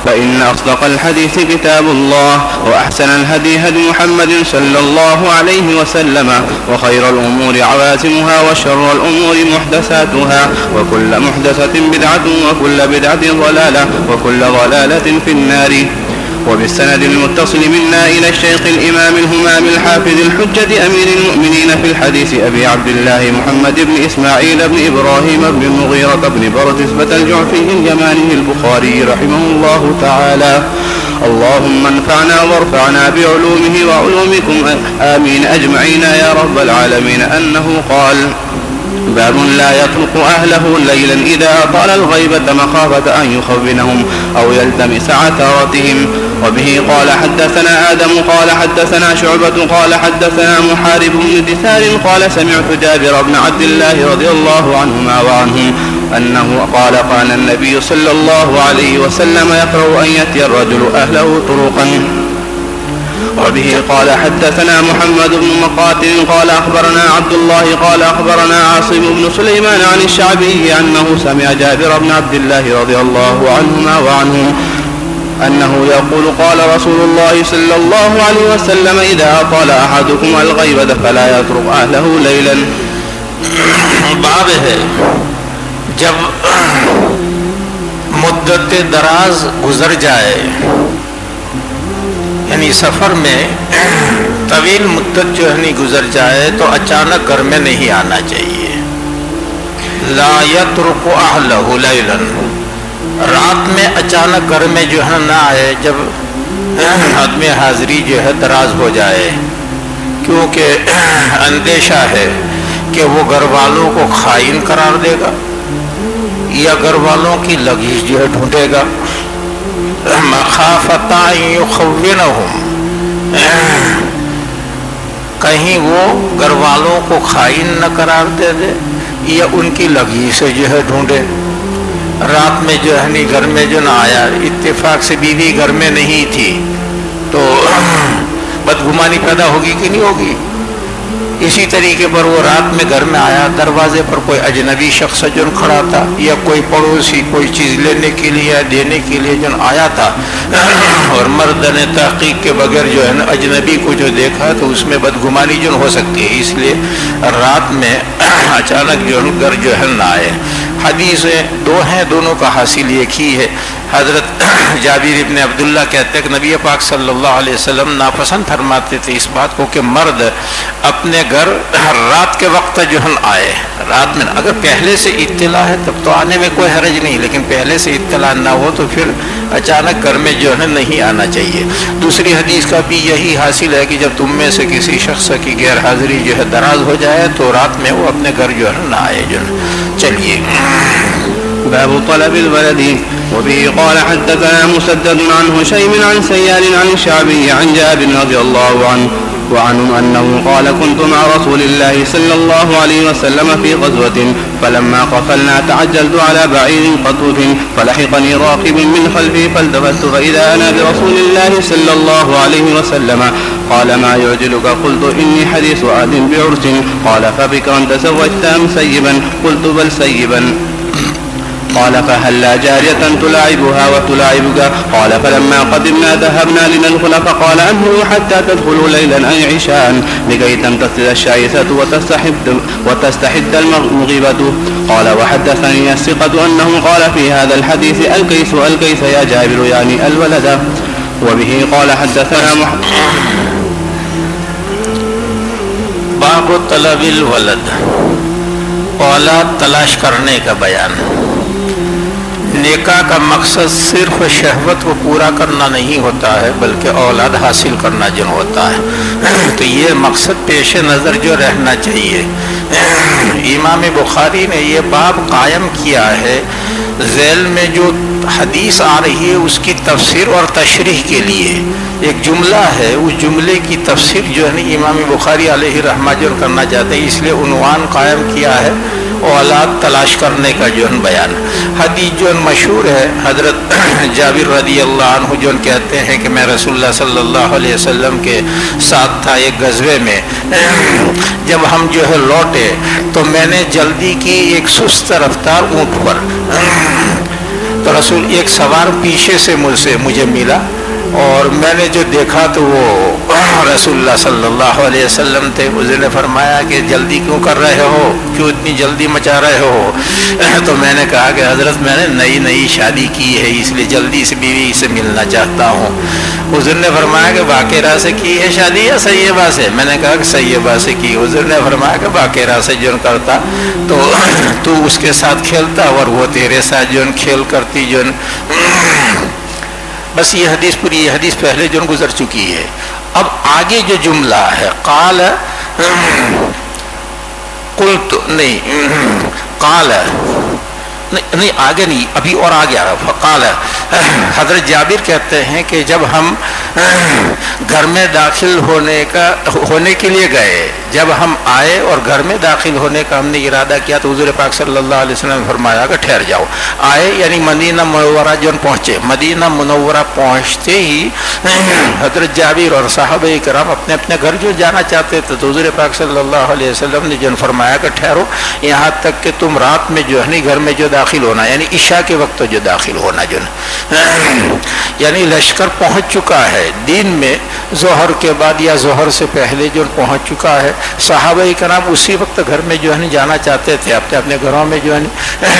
فإن أصدق الحديث كتاب الله وأحسن الهدي هدي محمد صلى الله عليه وسلم وخير الأمور عوازمها وشر الأمور محدثاتها وكل محدثة بدعة وكل بدعة ضلالة وكل ضلالة في النار. وبالسند المتصل منا إلى الشيخ الإمام الهمام الحافظ الحجة أمير المؤمنين في الحديث أبي عبد الله محمد بن إسماعيل بن إبراهيم بن المغيرة بن بردسبة الجعفي اليماني البخاري رحمه الله تعالى. اللهم انفعنا وارفعنا بعلومه وعلومكم آمين أجمعين يا رب العالمين. أنه قال: باب لا يترك أهله ليلا إذا أطال الغيبة مخافة أن يخونهم أو يلتمس عثراتهم. وبه قال حدثنا آدم قال حدثنا شعبة قال حدثنا محارب بن دثار قال سمعت جابر بن عبد الله رضي الله عنهما وعنهم أنه قال: كان النبي صلى الله عليه وسلم يكره أن يأتي الرجل أهله طرقا. وبه قال حدثنا محمد بن مقاتل قال أخبرنا عبد الله قال أخبرنا عاصم بن سليمان عن الشعبي أنه سمع جابر بن عبد الله رضي الله عنهما وعنهم أنه يقول: قال رسول الله صلى الله عليه وسلم: إذا أطال أحدكم الغيبة فلا يترك أهله ليلا. باب ہے جب مدت دراز گزر جائے، یعنی سفر میں طویل مدت جو ہے گزر جائے تو اچانک گھر میں نہیں آنا چاہیے. لا یترک اہلہ لیلا، رات میں اچانک گھر میں جو ہے نہ آئے جب عدم حاضری جو ہے دراز ہو جائے، کیونکہ اندیشہ ہے کہ وہ گھر والوں کو خائن قرار دے گا یا گھر والوں کی لگیش جو ہے ڈھونڈے گا. مخافۃ ان یخونہم، کہیں وہ گھر والوں کو خائن نہ قرار دے دے یا ان کی لگیش سے جو ہے ڈھونڈے. رات میں جو ہے گھر میں جو نہ آیا، اتفاق سے بیوی گھر میں نہیں تھی تو بدگمانی پیدا ہوگی کہ نہیں ہوگی؟ اسی طریقے پر وہ رات میں گھر میں آیا، دروازے پر کوئی اجنبی شخص جو کھڑا تھا یا کوئی پڑوسی کوئی چیز لینے کے لیے یا دینے کے لیے جو آیا تھا، اور مرد نے تحقیق کے بغیر جو ہے اجنبی کو جو دیکھا تو اس میں بدگمانی جو ہو سکتی ہے، اس لیے رات میں اچانک جو گھر جو ہے نہ آئے. حدیثیں دو ہیں، دونوں کا حاصل ایک ہی ہے. حضرت جابر ابن عبداللہ کہتے ہیں کہ نبی پاک صلی اللہ علیہ وسلم ناپسند فرماتے تھے اس بات کو کہ مرد اپنے گھر رات کے وقت جو ہے آئے. رات میں اگر پہلے سے اطلاع ہے تب تو آنے میں کوئی حرج نہیں، لیکن پہلے سے اطلاع نہ ہو تو پھر اچانک گھر میں جو ہے نہیں آنا چاہیے. دوسری حدیث کا بھی یہی حاصل ہے کہ جب تم میں سے کسی شخص کی غیر حاضری جو ہے دراز ہو جائے تو رات میں وہ اپنے گھر جو ہے نہ آئے. جو چلیے باب طلب الولد. وبه قال حدثنا مسدد عن هشيم عن سيار عن الشعبي عن جابر رضي الله عنه أنه قال: كنت مع رسول الله صلى الله عليه وسلم في غزوة فلما قفلنا تعجلت على بعير قطوف فلحقني راكب من خلفي فالتفت فإذا أنا برسول الله صلى الله عليه وسلم. قال: ما يعجلك؟ قلت: إني حديث عهد بعرس. قال: فبكرا تزوجت أم سيبا؟ قلت: بل سيبا. قال: فهلا جارية تلاعبها وتلاعبك؟ قال: فلما قدمنا ذهبنا لندخل فقال: أنهوا حتى تدخلوا ليلا أي عشاء لكي تمتثل الشائسة وتستحد المغيبة. قال: وحدثني الثقة أنه قال في هذا الحديث: الكيس الكيس يا جابر، يعني الولد. وبه قال حدثنا باب طلب الولد، اولاد تلاش کرنے کا بیان. نکاح کا مقصد صرف شہوت کو پورا کرنا نہیں ہوتا ہے بلکہ اولاد حاصل کرنا جو ہوتا ہے، تو یہ مقصد پیش نظر جو رہنا چاہیے. امام بخاری نے یہ باب قائم کیا ہے ذیل میں جو حدیث آ رہی ہے اس کی تفسیر اور تشریح کے لیے. ایک جملہ ہے، اس جملے کی تفسیر جو ہے امام بخاری علیہ رحمہ جو کرنا چاہتے ہیں، اس لیے عنوان قائم کیا ہے اولاد تلاش کرنے کا جو بیان. حدیث جو مشہور ہے، حضرت جابر رضی اللہ عنہ جو کہتے ہیں کہ میں رسول اللہ صلی اللہ علیہ وسلم کے ساتھ تھا ایک غزوے میں، جب ہم جو ہے لوٹے تو میں نے جلدی کی ایک سست رفتار اونٹ پر، تو تو رسول ایک سوار پیچھے سے مجھے ملا اور میں نے جو دیکھا تو وہ رسول اللہ صلی اللہ علیہ وسلم تھے. حضور نے فرمایا کہ جلدی کیوں کر رہے ہو, کیوں اتنی جلدی مچا رہے ہو؟ تو میں نے کہا کہ حضرت میں نے نئی شادی کی ہے, اس لیے جلدی سے بیوی سے ملنا چاہتا ہوں. حضور نے فرمایا کہ باقیرہ سے کی ہے شادی یا سیبہ سے؟ میں نے کہا کہ سیبہ سے کی. حضور نے فرمایا کہ باقیرہ سے جو کرتا تو اس کے ساتھ کھیلتا اور وہ تیرے ساتھ جو کھیل کرتی جو. بس یہ حدیث پوری, یہ حدیث پہلے جو گزر چکی ہے. اب آگے جو جملہ ہے قال قلت قال نہیں آگے نہیں, ابھی اور آگے آ رہا. قال حضرت جابر کہتے ہیں کہ جب ہم گھر میں داخل ہونے کے لیے گئے, جب ہم آئے اور گھر میں داخل ہونے کا ہم نے ارادہ کیا تو حضور پاک صلی اللہ علیہ وسلم نے فرمایا کہ ٹھہر جاؤ. آئے یعنی مدینہ منورہ جو پہنچے, مدینہ منورہ پہنچتے ہی حضرت جابر اور صحابہ کرام اپنے اپنے گھر جو جانا چاہتے تھے تو حضور پاک صلی اللہ علیہ وسلم نے جو فرمایا کہ ٹھہرو یہاں تک کہ تم رات میں جو ہے گھر میں جو داخل ہونا, یعنی عشاء کے وقت جو داخل ہونا جو یعنی لشکر پہنچ چکا ہے دین میں, ظہر کے بعد یا ظہر سے پہلے جو پہنچ چکا ہے. صحابہ کرام اسی وقت گھر میں جو ہے جانا چاہتے تھے, اپنے اپنے گھروں میں جو ہے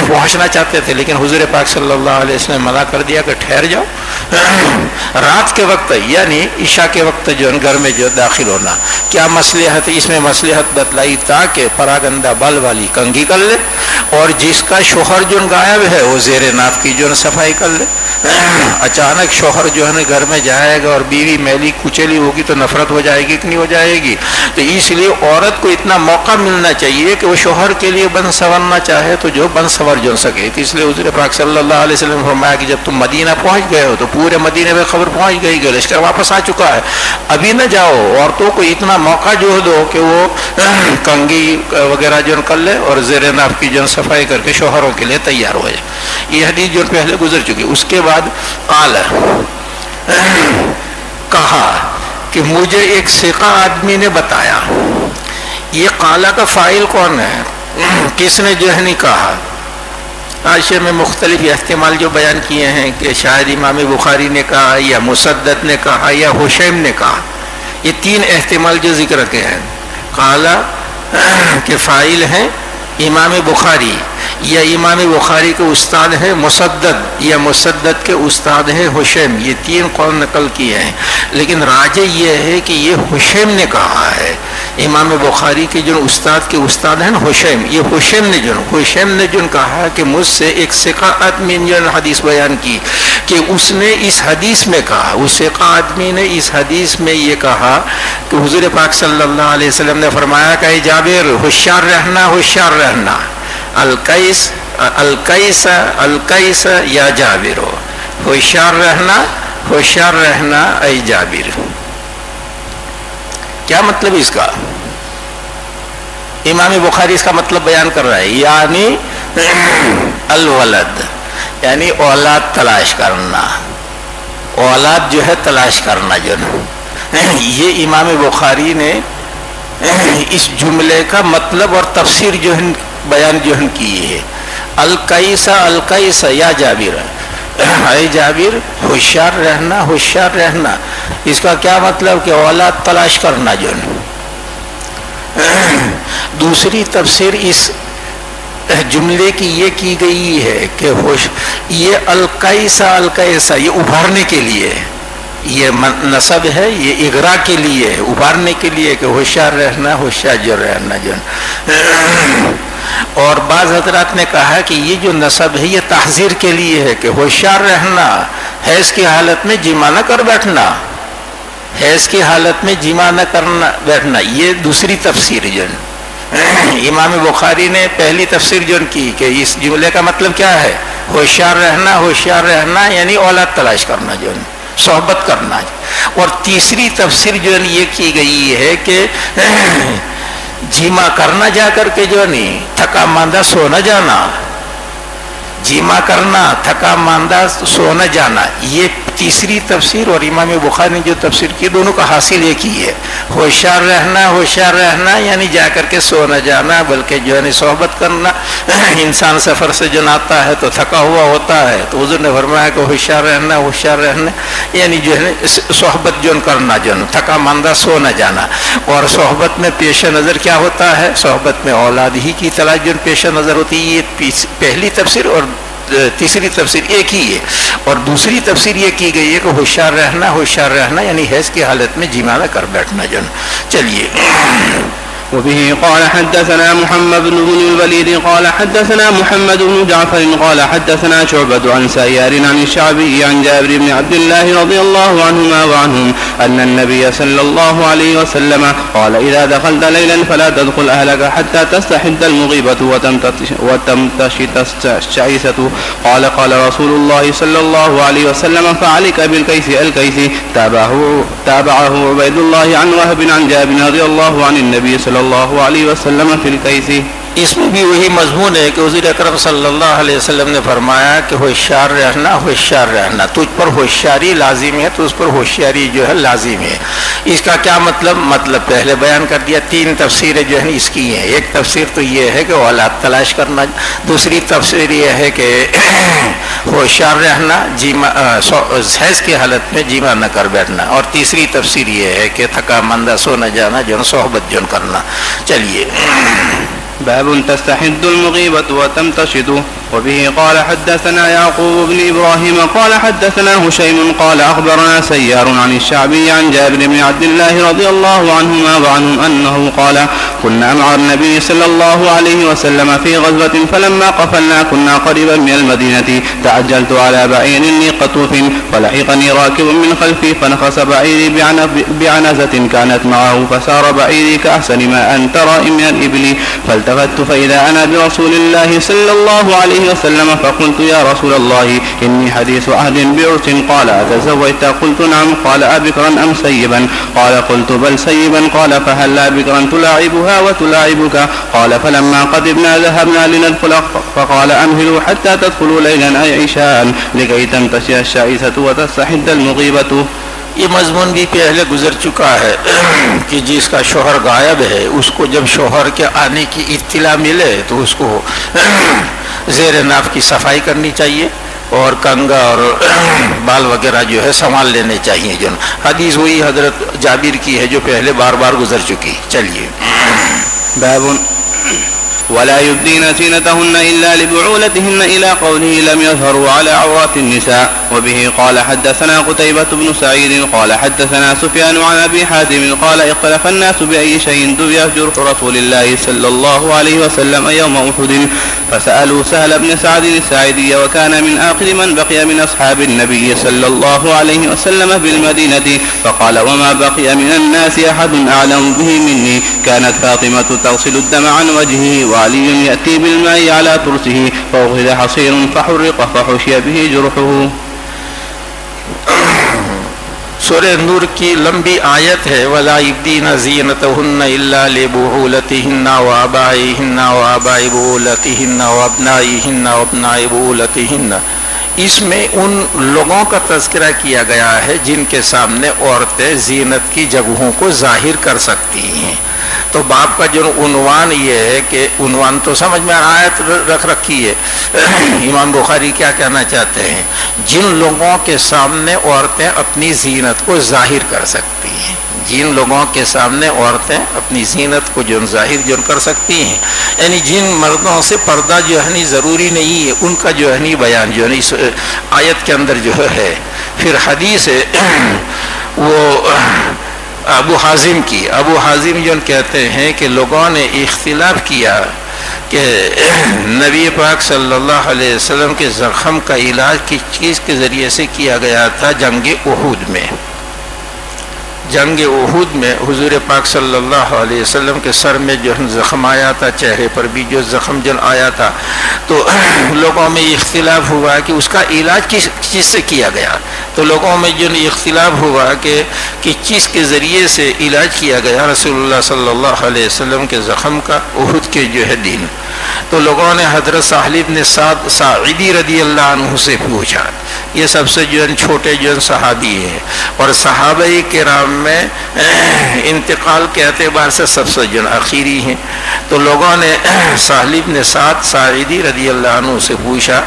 پہنچنا چاہتے تھے, لیکن حضور پاک صلی اللہ علیہ وسلم نے منع کر دیا کہ ٹھہر جاؤ. رات کے وقت یعنی عشاء کے وقت جو گھر میں جو داخل ہونا. کیا مصلحت؟ اس میں مصلحت بتلائی تاکہ پراگندہ بال والی کنگھی کر لے اور جس کا شوہر جو غائب ہے وہ زیر ناف کی جو صفائی کر لے. اچانک شوہر جو ہے گھر میں جائے گا اور بیوی میلی کچلی ہوگی تو نفرت ہو جائے گی کہ نہیں ہو جائے گی؟ تو اس لیے عورت کو اتنا موقع ملنا چاہیے کہ وہ شوہر کے لیے بن سنورنا چاہے تو جو بن سنور جو سکے. تو اس لیے حضور پاک صلی اللہ علیہ وسلم نے فرمایا کہ جب تم مدینہ پہنچ گئے ہو تو پورے مدینے میں خبر پہنچ گئی کہ لشکر واپس آ چکا ہے, ابھی نہ جاؤ, عورتوں کو اتنا موقع جو دو کہ وہ کنگھی وغیرہ جو کر لے اور زیر ناف کی جو صفائی کر کے شوہروں کے لیے تیار ہو جائے. یہ حدیث جو پہلے گزر چکی. اس کے بعد قال کہا کہ مجھے ایک ثقہ آدمی نے بتایا. یہ قالا کا فاعل کون ہے, کس نے جو ہے نہیں کہا؟ حاشیے میں مختلف احتمال جو بیان کیے ہیں کہ شاید امام بخاری نے کہا یا مسدد نے کہا یا حشیم نے کہا. یہ تین احتمال جو ذکر کے ہیں. قالا کے فاعل ہیں امام بخاری یا امام بخاری کے استاد ہے مسدد یا مسدد کے استاد ہے حشیم. یہ تین قول نقل کیے ہیں, لیکن راجح یہ ہے کہ یہ حشیم نے کہا ہے. امام بخاری کے جو استاد کے استاد ہیں حشیم, یہ حشیم نے جو کہا کہ مجھ سے ایک ثقہ آدمی نے حدیث بیان کی کہ اس نے اس حدیث میں کہا, اس ثقہ آدمی نے اس حدیث میں یہ کہا کہ حضور پاک صلی اللہ علیہ وسلم نے فرمایا کہ جابر ہوشیار رہنا الکیس یا جابر, ہوشیار رہنا اے جابر. کیا مطلب اس کا؟ امام بخاری اس کا مطلب بیان کر رہا ہے, یعنی الولد یعنی اولاد تلاش کرنا, اولاد جو ہے تلاش کرنا جو یہ امام بخاری نے اس جملے کا مطلب اور تفسیر جو ہے بیان جو ہے کی ہے. الکیسا یا جابر, اے جابر ہوشیار رہنا. اس کا کیا مطلب کہ اولاد تلاش کرنا جو. دوسری تفسیر اس جملے کی یہ کی گئی ہے کہ یہ الکیسا یہ ابھارنے کے لیے, یہ نصب ہے, یہ اغراء کے لیے, ابھارنے کے لیے کہ ہوشیار رہنا جو. اور بعض حضرات نے کہا کہ یہ جو نصب ہے یہ تحذیر کے لیے ہے کہ ہوشیار رہنا, حیض کی حالت میں جمع نہ کر بیٹھنا, حیض کی حالت میں جمع نہ کرنا بیٹھنا. یہ دوسری تفسیر جو امام بخاری نے پہلی تفسیر جو کی کہ اس جملے کا مطلب کیا ہے, ہوشیار رہنا یعنی اولاد تلاش کرنا جو, صحبت کرنا. اور تیسری تفسیر جو یہ کی گئی ہے کہ جمع کرنا جا کر کے جو نہیں تھکا ماندہ سو نہ جانا, جمع کرنا تھکا ماندہ سو نہ جانا. یہ تیسری تفسیر اور امام بخاری نے جو تفسیر کی دونوں کا حاصل ایک ہی ہے، ہوشیار رہنا یعنی جا کر کے سو نہ جانا، بلکہ جو ہے صحبت کرنا۔ انسان سفر سے جو آتا ہے تو تھکا ہوا ہوتا ہے، تو حضور نے فرمایا کہ ہوشیار رہنا یعنی جو ہے صحبت جو کرنا، جو تھکا ماندہ سو نہ جانا۔ اور صحبت میں پیش نظر کیا ہوتا ہے؟ صحبت میں اولاد ہی کی تلاش جو پیش نظر ہوتی ہے۔ یہ پہلی تفسیر اور تیسری تفسیر ایک ہی ہے، اور دوسری تفسیر یہ کی گئی ہے کہ ہوشیار رہنا یعنی حیض کی حالت میں جماع نہ کر بیٹھنا۔ جو چلیے وبه قال حدثنا محمد بن الوليد قال حدثنا محمد بن جعفر قال حدثنا شعبة عن سيار عن الشعبي عن جابر بن عبد الله رضي الله عنهما وعنهم أن النبي صلى الله عليه وسلم قال إذا دخلت ليلا فلا تدخل أهلك حتى تستحد المغيبة وتمتشط الشعيثة قال رسول الله صلى الله عليه وسلم فعليك بالكيس الكيس تابعه عبيد الله عن وهب عن جابر رضي الله عن النبي صلى الله عليه وسلم في الكيس۔ اس میں بھی وہی مضمون ہے کہ حضور اکرم صلی اللہ علیہ وسلم نے فرمایا کہ ہوشیار رہنا، تجھ پر ہوشیاری لازم ہے، تو اس پر ہوشیاری جو ہے لازم ہے۔ اس کا کیا مطلب پہلے بیان کر دیا۔ تین تفسیریں جو ہیں اس کی ہیں۔ ایک تفسیر تو یہ ہے کہ اولاد تلاش کرنا، دوسری تفسیر یہ ہے کہ ہوشیار رہنا، حیض کی حالت میں جماع نہ کر بیٹھنا، اور تیسری تفسیر یہ ہے کہ تھکا مندہ سو نہ جانا، جو صحبت جو کرنا۔ چلیے باب تستحد المغيبة وتمتشط وبه قال حدثنا يعقوب بن إبراهيم قال حدثنا هشيم قال أخبرنا سيار عن الشعبي عن جابر بن عبد الله رضي الله عنهما وعنهم أنه قال كنا مع النبي صلى الله عليه وسلم في غزوة فلما قفلنا كنا قريبا من المدينة تعجلت على بعير لي قطوف فلحقني راكب من خلفي فنخس بعيري بعنزة كانت معه فسار بعيري كأحسن ما أن ترى من الإبل فالتفت فإذا أنا برسول الله صلى الله عليه وسلم فقلت يا رسول الله إني حديث عهد بعرس قال أتزوجت؟ قلت نعم قال أبكرا أم سيبا؟ قال قلت بل سيبا قال فهلا بكرا تلاعبها وتلاعبك؟ قال فلما قدمنا ذهبنا لندخل فقال أمهلوا حتى تدخلوا ليلا أي عشاء لكي تمتشي الشعيثة وتستحد المغيبة۔ یہ مضمون بھی پہلے گزر چکا ہے کہ جس کا شوہر غائب ہے اس کو جب شوہر کے آنے کی اطلاع ملے تو اس کو زیر ناف کی صفائی کرنی چاہیے، اور کنگا اور بال وغیرہ جو ہے سنبھال لینے چاہیے۔ جو حدیث وہی حضرت جابر کی ہے جو پہلے بار گزر چکی۔ چلیے باب ولا يبدين زينتهن إلا لبعولتهن إلى قوله لم يظهروا على عورات النساء وبه قال حدثنا قتيبة بن سعيد قال حدثنا سفيان عن أبي حازم قال اختلف الناس بأي شيء دبي جرح رسول الله صلى الله عليه وسلم يوم أحد فسألوا سهل بن سعد الساعدي وكان من آخر من بقي من أصحاب النبي صلى الله عليه وسلم بالمدينة فقال وما بقي من الناس أحد أعلم به مني كانت فاطمة تغسل الدم عن وجهه وعلي يأتي بالماء على ترسه فأخذ حصير فحرق فحشي به جرحه۔ سورہ نور کی لمبی آیت ہے وَلَا يُبْدِينَ زِينَتَهُنَّ إِلَّا لِبُعُولَتِهِنَّ وَآبَائِهِنَّ وَآبَاءِ بُعُولَتِهِنَّ وَأَبْنَائِهِنَّ وَأَبْنَاءِ بُعُولَتِهِنَّ۔ اس میں ان لوگوں کا تذکرہ کیا گیا ہے جن کے سامنے عورتیں زینت کی جگہوں کو ظاہر کر سکتی ہیں۔ تو باپ کا جو عنوان یہ ہے کہ عنوان تو سمجھ میں آیت رکھ رکھی ہے، امام بخاری کیا کہنا چاہتے ہیں؟ جن لوگوں کے سامنے عورتیں اپنی زینت کو ظاہر کر سکتی ہیں، جن لوگوں کے سامنے عورتیں اپنی زینت کو جو ظاہر کر سکتی ہیں، یعنی جن مردوں سے پردہ جو ہے ضروری نہیں ہے، ان کا جو ہے بیان جو ہے اس آیت کے اندر جو ہے۔ پھر حدیث ہے وہ ابو حازم کی، ابو حازم جو کہتے ہیں کہ لوگوں نے اختلاف کیا کہ نبی پاک صلی اللہ علیہ وسلم کے زخم کا علاج کس چیز کے ذریعے سے کیا گیا تھا؟ جنگ احد میں۔ جنگ احد میں حضور پاک صلی اللہ علیہ وسلم کے سر میں جو زخم آیا تھا، چہرے پر بھی جو زخم جن آیا تھا، تو لوگوں میں اختلاف ہوا کہ اس کا علاج کس چیز سے کیا گیا۔ تو لوگوں میں جو اختلاف ہوا کہ کس چیز کے ذریعے سے علاج کیا گیا رسول اللہ صلی اللہ علیہ وسلم کے زخم کا احد کے جو ہے دن۔ تو لوگوں نے حضرت سہل بن سعد ساعدی رضی اللہ عنہ سے پوچھا. یہ سب سے جو چھوٹے جو صحابی ہیں اور صحابہ کرام میں انتقال کے اعتبار سے سب سے جو اخیری ہیں. تو لوگوں نے سہل بن سعد ساعدی رضی اللہ عنہ سے پوچھا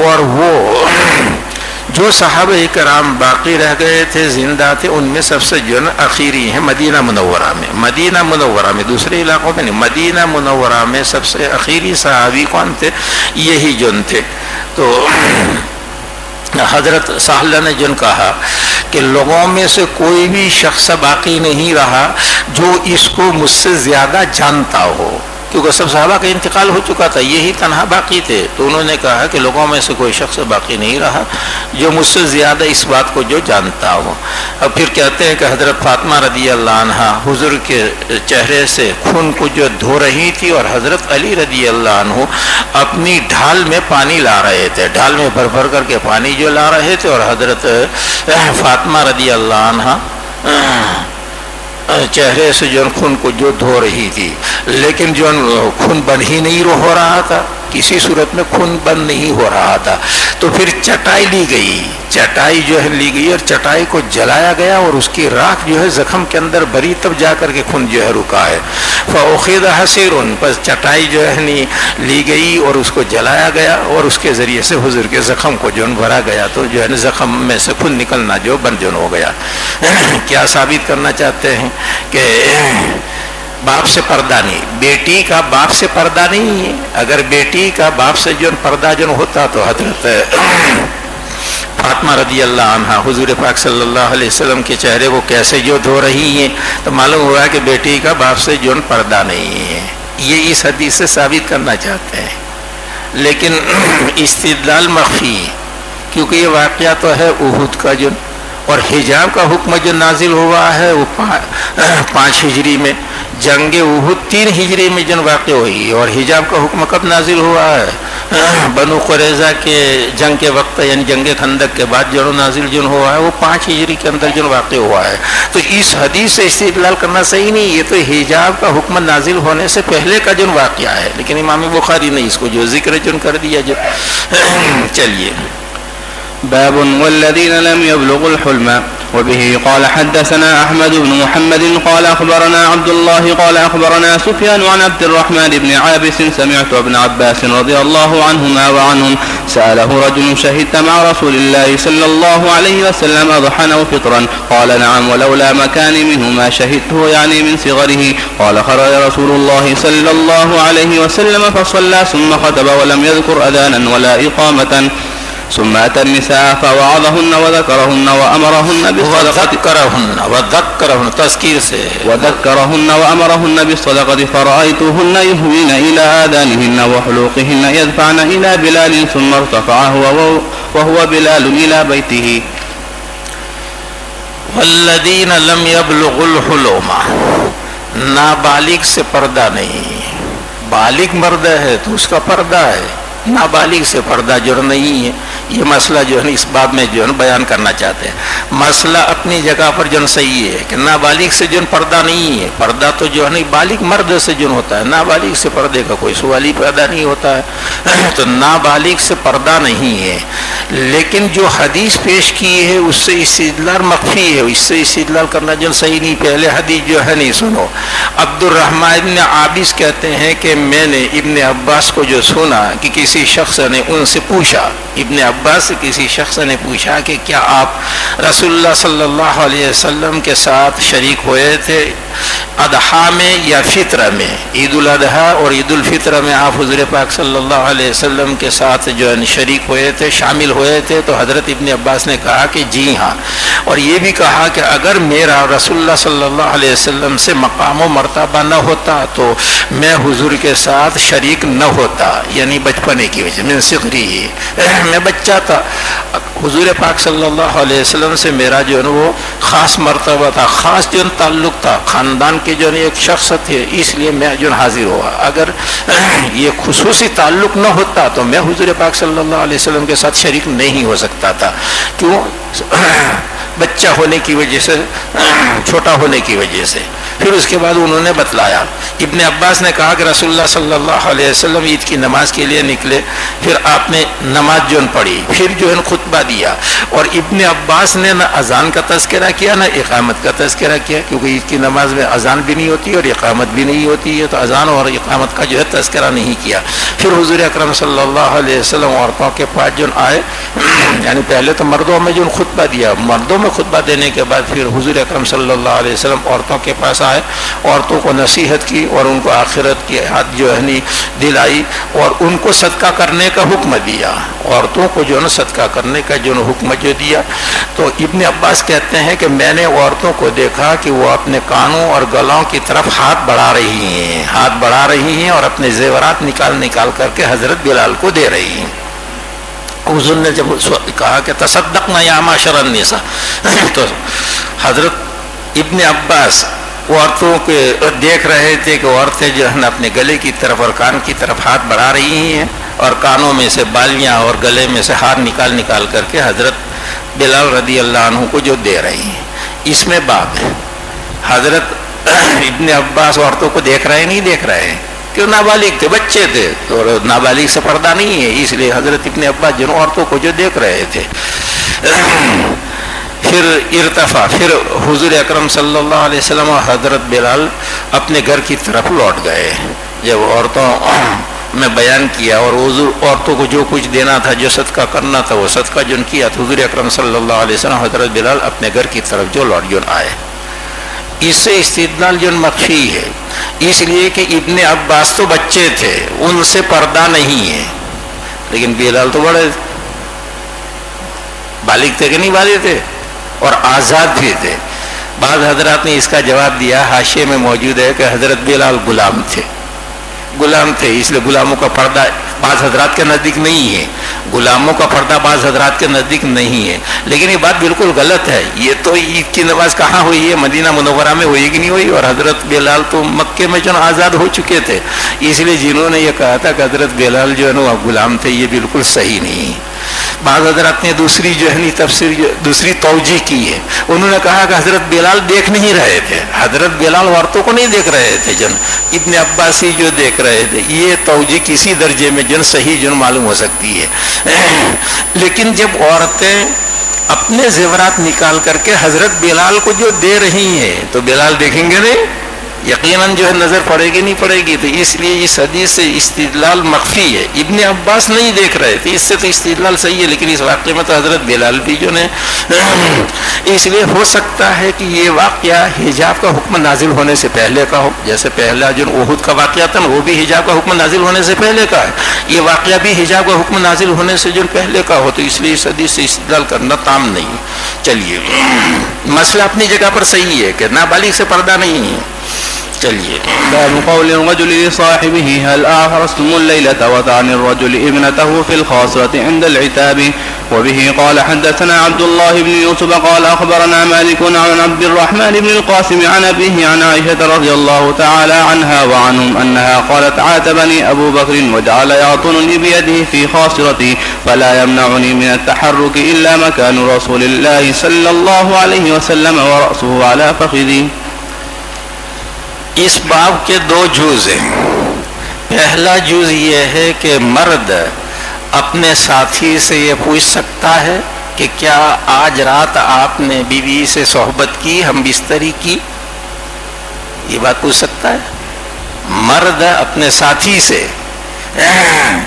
اور وہ جو صحابہ کرام باقی رہ گئے تھے زندہ تھے ان میں سب سے جو اخیری ہیں مدینہ منورہ میں دوسرے علاقوں میں نہیں, مدینہ منورہ میں سب سے اخیری صحابی کون تھے؟ یہی جن تھے. تو حضرت سہل نے جن کہا کہ لوگوں میں سے کوئی بھی شخص باقی نہیں رہا جو اس کو مجھ سے زیادہ جانتا ہو, کیونکہ سب صحابہ کا انتقال ہو چکا تھا, یہی تنہا باقی تھے. تو انہوں نے کہا کہ لوگوں میں سے کوئی شخص باقی نہیں رہا جو مجھ سے زیادہ اس بات کو جو جانتا ہو. اب پھر کہتے ہیں کہ حضرت فاطمہ رضی اللہ عنہ حضور کے چہرے سے خون کو جو دھو رہی تھی اور حضرت علی رضی اللہ عنہ اپنی ڈھال میں پانی لا رہے تھے, ڈھال میں بھر بھر کر کے پانی جو لا رہے تھے, اور حضرت فاطمہ رضی اللہ عنہ چہرے سے جو خون کو جو دھو رہی تھی, لیکن جو خون بند ہی نہیں ہو رہا تھا, کسی صورت میں خون بند نہیں ہو رہا تھا. تو پھر چٹائی لی گئی, چٹائی جو ہے لی گئی اور چٹائی کو جلایا گیا اور اس کی راکھ جو ہے زخم کے اندر بھری, تب جا کر کے خون جو ہے رکا ہے. فأخذ حصیر, بس چٹائی جو ہے لی گئی اور اس کو جلایا گیا اور اس کے ذریعے سے حضور کے زخم کو جو بھرا گیا, تو جو ہے زخم میں سے خون نکلنا جو بند ہو گیا. کیا ثابت کرنا چاہتے ہیں کہ باپ سے پردہ نہیں, بیٹی کا باپ سے پردہ نہیں ہے. اگر بیٹی کا باپ سے جو پردہ جو ہوتا تو حضرت فاطمہ رضی اللہ عنہ حضور پاک صلی اللہ علیہ وسلم کے چہرے کو کیسے جو دھو رہی ہیں, تو معلوم ہوا کہ بیٹی کا باپ سے جو پردہ نہیں ہے. یہ اس حدیث سے ثابت کرنا چاہتے ہیں, لیکن استدلال مخفی, کیونکہ یہ واقعہ تو ہے احد کا جو, اور حجاب کا حکم جو نازل ہوا ہے وہ 5 ہجری میں, جنگ احد 3 ہجری میں جن واقع ہوئی, اور حجاب کا حکم کب نازل ہوا ہے؟ بنو قریظہ کے جنگ کے وقت, یعنی جنگ خندق کے بعد جو نازل جن ہوا ہے وہ 5 ہجری کے اندر جن واقع ہوا ہے. تو اس حدیث سے استدلال کرنا صحیح نہیں, یہ تو حجاب کا حکم نازل ہونے سے پہلے کا جن واقعہ ہے, لیکن امام بخاری نے اس کو جو ذکر جن کر دیا جو. چلیے. باب والذين لم يبلغوا الحلم. وبه قال حدثنا أحمد بن محمد قال أخبرنا عبد الله قال أخبرنا سفيان عن عبد الرحمن بن عابس سمعت ابن عباس رضي الله عنهما وعنهم سأله رجل شهدت مع رسول الله صلى الله عليه وسلم ضحى أو فطرا قال نعم ولولا مكان منه ما شهدته يعني من صغره قال خرج رسول الله صلى الله عليه وسلم فصلى ثم خطب ولم يذكر أذانا ولا إقامة ثم أتى النساء فوعظهن وذكرهن وأمرهن بالصدقة فرأيتهن يهوين إلى آذانهن وحلوقهن يدفعن إلى بلال ثم ارتفع وهو بلال إلى بيته. والذین لم يبلغوا الحلم, نابالغ سے پردہ نہیں. بالغ مرد ہے تو اس کا پردہ ہے, نابالغ سے پردہ جو نہیں ہے. یہ مسئلہ جو ہے اس باب میں جو ہے بیان کرنا چاہتے ہیں. مسئلہ اپنی جگہ پر جو صحیح ہے کہ نابالغ سے جو پردہ نہیں ہے, پردہ تو جو ہے بالغ مرد سے جو ہوتا ہے, نابالغ سے پردے کا کوئی سوال ہی پیدا نہیں ہوتا ہے. تو نابالغ سے پردہ نہیں ہے, لیکن جو حدیث پیش کی ہے اس سے استدلال مخفی ہے, اس سے استدلال کرنا جو صحیح نہیں. پہلے حدیث جو ہے نہیں سنو. عبد الرحمن ابن عابس کہتے ہیں کہ میں نے ابن عباس کو جو سنا کہ کسی شخص نے ان سے پوچھا, ابن عباس سے کسی شخص نے پوچھا کہ کیا آپ رسول اللہ صلی اللہ علیہ وسلم کے ساتھ شریک ہوئے تھے اضحیٰ میں یا فطر میں؟ عید الاضحیٰ اور عید الفطر میں آپ حضور پاک صلی اللہ علیہ وسلم کے ساتھ جو ہے شریک ہوئے تھے, شامل ہوئے تھے؟ تو حضرت ابن عباس نے کہا کہ جی ہاں, اور یہ بھی کہا کہ اگر میرا رسول اللہ صلی اللہ علیہ وسلم سے مقام و مرتبہ نہ ہوتا تو میں حضور کے ساتھ شریک نہ ہوتا, یعنی بچپنے کی وجہ من صغری, میں بچہ تھا. حضور پاک صلی اللہ علیہ وسلم سے میرا جو ہے وہ خاص مرتبہ تھا, خاص جو تعلق تھا, خاندان کے جو ایک شخص تھے, اس لیے میں جو حاضر ہوا. اگر یہ خصوصی تعلق نہ ہوتا تو میں حضور پاک صلی اللہ علیہ وسلم کے ساتھ شریک نہیں ہو سکتا تھا. کیوں؟ بچہ ہونے کی وجہ سے, چھوٹا ہونے کی وجہ سے. پھر اس کے بعد انہوں نے بتلایا. ابن عباس نے کہا کہ رسول اللہ صلی اللہ علیہ وسلم عید کی نماز کے لیے نکلے, پھر آپ نے نماز جو پڑھی, پھر جو ہے خطبہ دیا, اور ابن عباس نے نہ اذان کا تذکرہ کیا نہ اقامت کا تذکرہ کیا, کیونکہ عید کی نماز میں اذان بھی نہیں ہوتی اور اقامت بھی نہیں ہوتی ہے, تو اذان اور اقامت کا جو ہے تذکرہ نہیں کیا. پھر حضور اکرم صلی اللہ علیہ وسلم عورتوں کے پاس جو آئے, یعنی پہلے تو مردوں میں جو خطبہ دیا, مردوں میں خطبہ دینے کے بعد پھر حضور اکرم صلی اللہ علیہ وسلم عورتوں کے پاس آئے, عورتوں کو نصیحت کی اور ان کو آخرت کی یاد جو ہے دلائی, اور ان کو صدقہ کرنے کا حکم دیا. عورتوں کو جو ہے صدقہ کرنے کا جو حکم جو دیا, تو ابن عباس کہتے ہیں کہ میں نے عورتوں کو دیکھا کہ وہ اپنے کانوں اور گلوں کی طرف ہاتھ بڑھا رہی ہیں اور اپنے زیورات نکال کر کے حضرت بلال کو دے رہی ہیں. حضور نے جب کہا کہ تصدقنا یا معاشر النساء, تو حضرت ابن عباس عورتوں کے دیکھ رہے تھے کہ عورتیں جو ہے اپنے گلے کی طرف اور کان کی طرف ہاتھ بڑھا رہی ہیں, اور کانوں میں سے بالیاں اور گلے میں سے ہار نکال کر کے حضرت بلال رضی اللہ عنہ کو جو دے رہی ہیں. اس میں باب ہے, حضرت ابن عباس عورتوں کو دیکھ رہے نہیں دیکھ رہے ہیں, کیوں نابالغ تھے, بچے تھے, اور نابالغ سے پردہ نہیں ہے, اس لیے حضرت ابن عباس جن عورتوں کو جو دیکھ رہے تھے. پھر ارتفع, پھر حضور اکرم صلی اللہ علیہ وسلم اور حضرت بلال اپنے گھر کی طرف لوٹ گئے. جب عورتوں میں بیان کیا اور عورتوں کو جو کچھ دینا تھا, جو صدقہ کرنا تھا, وہ صدقہ جن کیا, تو حضور اکرم صلی اللہ علیہ وسلم حضرت بلال اپنے گھر کی طرف جو لوٹ آئے. اس سے استدلال جو مخفی ہے, اس لیے کہ ابن عباس تو بچے تھے, ان سے پردہ نہیں ہے, لیکن بلال تو بڑے بالغ تھے کہ نہیں بالغ تھے, اور آزاد بھی تھے. بعض حضرات نے اس کا جواب دیا, حاشیے میں موجود ہے کہ حضرت بلال غلام تھے, اس لیے غلاموں کا پردہ بعض حضرات کے نزدیک نہیں ہے, غلاموں کا پردہ بعض حضرات کے نزدیک نہیں ہے. لیکن یہ بات بالکل غلط ہے. یہ تو عید کی نماز کہاں ہوئی ہے, مدینہ منورہ میں ہوئی کہ نہیں ہوئی, اور حضرت بلال تو مکے میں جو آزاد ہو چکے تھے. اس لیے جنہوں نے یہ کہا تھا کہ حضرت بلال جو ہے نا غلام تھے, یہ بالکل صحیح نہیں. بعض حضرات نے دوسری جو ہے تفسیر دوسری توجیہ کی ہے, انہوں نے کہا کہ حضرت بلال دیکھ نہیں رہے تھے, حضرت بلال عورتوں کو نہیں دیکھ رہے تھے, جن ابن عباس ہی جو دیکھ رہے تھے. یہ توجیہ کسی درجے میں جن صحیح جن معلوم ہو سکتی ہے. لیکن جب عورتیں اپنے زیورات نکال کر کے حضرت بلال کو جو دے رہی ہیں, تو بلال دیکھیں گے نہیں, یقیناً جو ہے نظر پڑے گی نہیں پڑے گی. تو اس لیے اس حدیث سے استدلال مخفی ہے. ابن عباس نہیں دیکھ رہے تھے, اس سے تو استدلال صحیح ہے, لیکن اس واقعے میں تو حضرت بلال بھی جو نے اس لیے ہو سکتا ہے کہ یہ واقعہ حجاب کا حکم نازل ہونے سے پہلے کا ہو, جیسے پہلا جو احد کا واقعہ تھا وہ بھی حجاب کا حکم نازل ہونے سے پہلے کا ہے, یہ واقعہ بھی حجاب کا حکم نازل ہونے سے جو پہلے کا ہو, تو اس لیے اس حدیث سے استدلال کرنا تام نہیں. چلیے, مسئلہ اپنی جگہ پر صحیح ہے کہ نابالغ سے پردہ نہیں ہے. چلیے. باب قول الرجل لصاحبه هل آخرستم الليلة وطعن الرجل ابنته في الخاصرة عند العتاب. وبه قال حدثنا عبد الله بن يوسف قال أخبرنا مالك عن عبد الرحمن بن القاسم عن أبيه عن عائشة رضي الله تعالى عنها وعنهم أنها قالت عاتبني أبو بكر وجعل يعطنني بيده في خاصرتي فلا يمنعني من التحرك إلا مكان رسول الله صلى الله عليه وسلم ورأسه على فخذي. اس باب کے دو جز ہیں. پہلا جز یہ ہے کہ مرد اپنے ساتھی سے یہ پوچھ سکتا ہے کہ کیا آج رات آپ نے بیوی سے صحبت کی, ہم بستری کی, یہ بات پوچھ سکتا ہے. مرد اپنے ساتھی سے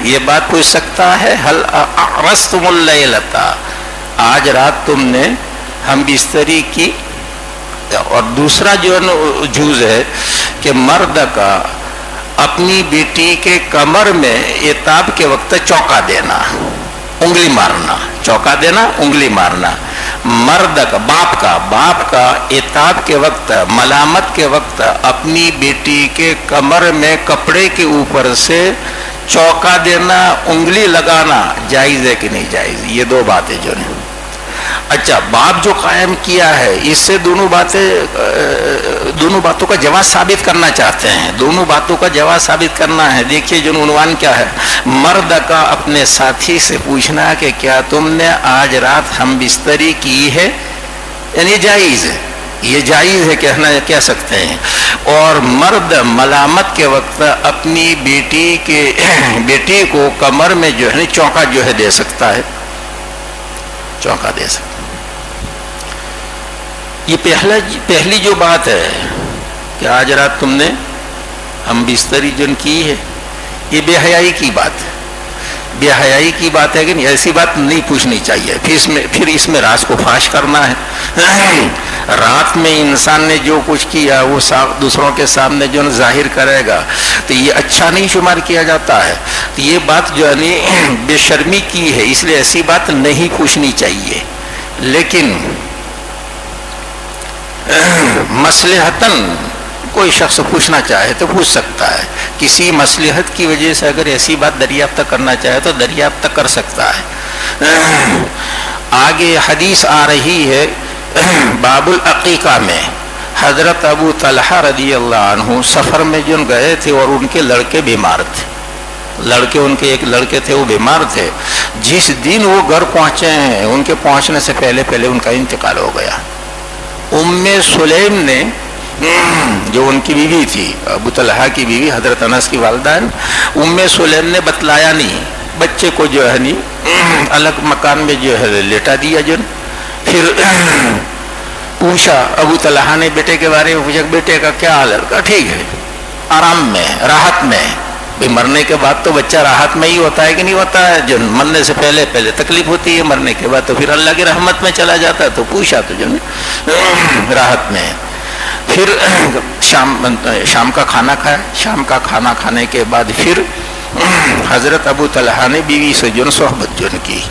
یہ بات پوچھ سکتا ہے, هل أعرستم الليلة, آج رات تم نے ہم بستری کی. اور دوسرا جو جز ہے کہ مرد کا اپنی بیٹی کے کمر میں عتاب کے وقت چوکا دینا, انگلی مارنا, چوکا دینا انگلی مارنا. مرد کا باپ کا عتاب کے وقت, ملامت کے وقت اپنی بیٹی کے کمر میں کپڑے کے اوپر سے چوکا دینا, انگلی لگانا جائز ہے کہ نہیں جائز, یہ دو باتیں جو ہیں. اچھا, باپ جو قائم کیا ہے اس سے دونوں باتوں کا جواز ثابت کرنا چاہتے ہیں, دونوں باتوں کا جواز ثابت کرنا ہے. دیکھیے جو عنوان کیا ہے, مرد کا اپنے ساتھی سے پوچھنا کہ کیا تم نے آج رات ہم بستری کی ہے, یعنی جائز ہے, یہ جائز ہے کہہ سکتے ہیں. اور مرد ملامت کے وقت اپنی بیٹی کو کمر میں جو ہے چونکا جو ہے دے سکتا ہے، چونکا دے سکتا. یہ پہلی جو بات ہے کہ آج رات تم نے ہم بستری جن کی ہے، یہ بے حیائی کی بات ہے. بے حیائی کی بات ہے کہ نہیں، ایسی بات نہیں پوچھنی چاہیے. پھر اس میں راز کو فاش کرنا ہے. رات میں انسان نے جو کچھ کیا وہ دوسروں کے سامنے جو ظاہر کرے گا تو یہ اچھا نہیں شمار کیا جاتا ہے. تو یہ بات جو ہے بے شرمی کی ہے، اس لیے ایسی بات نہیں پوچھنی چاہیے. لیکن مصلحتاً کوئی شخص پوچھنا چاہے تو پوچھ سکتا ہے. کسی مصلحت کی وجہ سے اگر ایسی بات دریافت کرنا چاہے تو دریافت کر سکتا ہے. آگے حدیث آ رہی ہے باب العقیقہ میں. حضرت ابو طلحہ رضی اللہ عنہ سفر میں جو گئے تھے اور ان کے لڑکے بیمار تھے. ان کے ایک لڑکے تھے وہ بیمار تھے. جس دن وہ گھر پہنچے ہیں ان کے پہنچنے سے پہلے ان کا انتقال ہو گیا. ام سلیم نے جو ان کی بیوی تھی، ابو طلحہ کی بیوی حضرت انس کی والدہ، ام سلیم نے بتلایا نہیں. بچے کو جو ہے نہیں الگ مکان میں جو ہے لیٹا دیا. پھر پوچھا ابو طلحہ نے بیٹے کے بارے میں پوچھا بیٹے کا کیا حال ہے؟ کہا ٹھیک ہے، آرام میں، راحت میں. بھی مرنے کے بعد تو بچہ راحت میں ہی ہوتا ہے کہ نہیں ہوتا ہے؟ جو مرنے سے پہلے تکلیف ہوتی ہے، مرنے کے بعد تو پھر اللہ کی رحمت میں چلا جاتا ہے. تو پوچھا تو جو راحت میں. پھر شام کا کھانا کھایا. شام کا کھانا کھانے کے بعد پھر حضرت ابو طلحہ نے بیوی سے صحبت کی.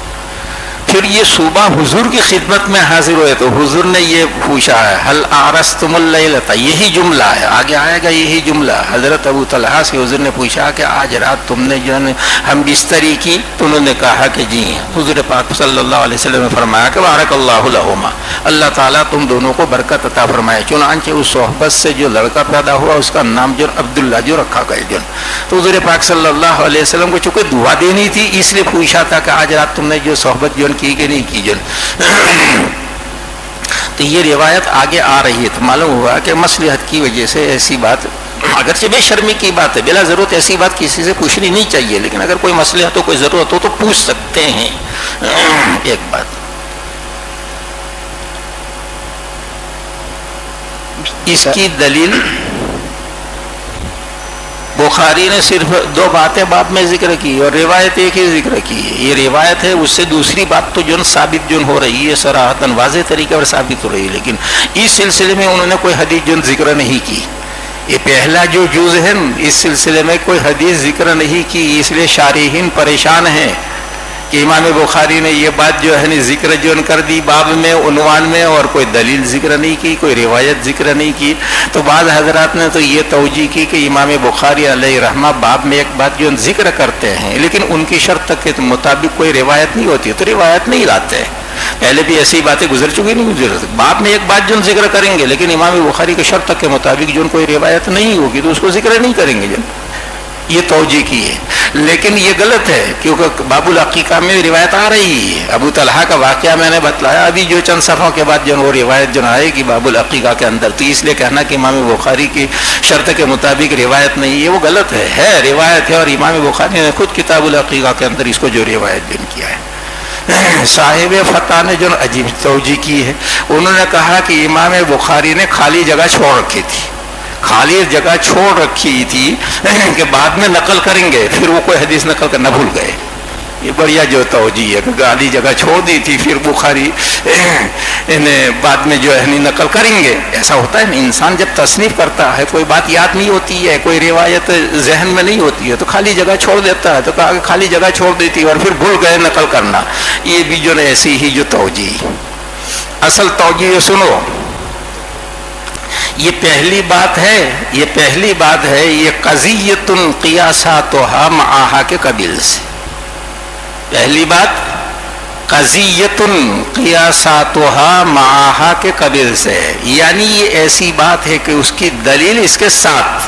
پھر یہ صبح حضور کی خدمت میں حاضر ہوئے تو حضور نے یہ پوچھا ہے حل آرستم اللیلۃ، یہی جملہ ہے، آگے آئے گا یہی جملہ. حضرت ابو طلحہ سے حضور نے پوچھا کہ آج رات تم نے جو ہے ہم بستری کی؟ تو انہوں نے کہا کہ جی. حضور پاک صلی اللہ علیہ وسلم نے فرمایا کہ بارک اللہ لہما، اللہ تعالیٰ تم دونوں کو برکت عطا فرمائے. چنانچہ اس صحبت سے جو لڑکا پیدا ہوا اس کا نام جو عبداللہ جو رکھا گیا. تو حضور پاک صلی اللہ علیہ وسلم کو چونکہ دعا دینی تھی اس لیے پوچھا تھا کہ آج رات تم نے جو صحبت جو کی کہ نہیں کی. تو یہ روایت آگے آ رہی ہے. تو معلوم ہوا کہ مصلحت کی وجہ سے ایسی بات، اگرچہ بے شرمی کی بات ہے، بلا ضرورت ایسی بات کسی سے پوچھنی نہیں چاہیے، لیکن اگر کوئی مصلحت ہو، کوئی ضرورت ہو تو پوچھ سکتے ہیں. ایک بات اس کی دلیل بخاری نے صرف 2 باتیں باب میں ذکر کی اور روایت ایک ہی ذکر کی. یہ روایت ہے، اس سے دوسری بات تو ثابت ہو رہی ہے، صراحتاً واضح طریقے پر ثابت ہو رہی ہے. لیکن اس سلسلے میں انہوں نے کوئی حدیث ذکر نہیں کی. یہ پہلا جو جز ہے اس سلسلے میں کوئی حدیث ذکر نہیں کی، اس لیے شارحین پریشان ہیں کہ امام بخاری نے یہ بات جو ہے ذکر کر دی باب میں، عنوان میں، اور کوئی دلیل ذکر نہیں کی، کوئی روایت ذکر نہیں کی. تو بعض حضرات نے تو یہ توجیہ کی کہ امام بخاری علیہ رحمہ باب میں ایک بات جو ذکر کرتے ہیں لیکن ان کی شرط کے مطابق کوئی روایت نہیں ہوتی تو روایت نہیں لاتے. پہلے بھی ایسی باتیں گزر چکی نہیں گزر سکتی. باب میں ایک بات جو ذکر کریں گے لیکن امام بخاری کی شرط کے مطابق جو کوئی روایت نہیں ہوگی تو اس کو ذکر نہیں کریں گے. یہ توجہ کی ہے، لیکن یہ غلط ہے کیونکہ باب العقیقہ میں روایت آ رہی ہے. ابو طلحہ کا واقعہ میں نے بتلایا ابھی جو چند صفحوں کے بعد جو وہ روایت جو آئے گی باب العقیقہ کے اندر. تو اس لیے کہنا کہ امام بخاری کی شرط کے مطابق روایت نہیں ہے وہ غلط ہے روایت ہے. اور امام بخاری نے خود کتاب العقیقہ کے اندر اس کو جو روایت جن کیا ہے. صاحب فتح نے جو عجیب توجہ کی ہے، انہوں نے کہا کہ امام بخاری نے خالی جگہ چھوڑ رکھی تھی، خالی جگہ چھوڑ رکھی تھی کہ بعد میں نقل کریں گے، پھر وہ کوئی حدیث نقل کرنا بھول گئے. یہ بڑھیا جو توجہ ہے کہ خالی جگہ چھوڑ دی تھی پھر بخاری بعد میں جو ہے نقل کریں گے. ایسا ہوتا ہے انسان جب تصنیف کرتا ہے کوئی بات یاد نہیں ہوتی ہے، کوئی روایت ذہن میں نہیں ہوتی ہے تو خالی جگہ چھوڑ دیتا ہے. تو کہا کہ خالی جگہ چھوڑ دی تھی اور پھر بھول گئے نقل کرنا. یہ بھی جو ایسی ہی جو توجہ، اصل توجہ سنو. یہ پہلی بات ہے یہ قضیۃ قیاساتها معها کے قبیل سے. پہلی بات قضیۃ قیاساتها معها کے قبیل سے ہے، یعنی یہ ایسی بات ہے کہ اس کی دلیل اس کے ساتھ.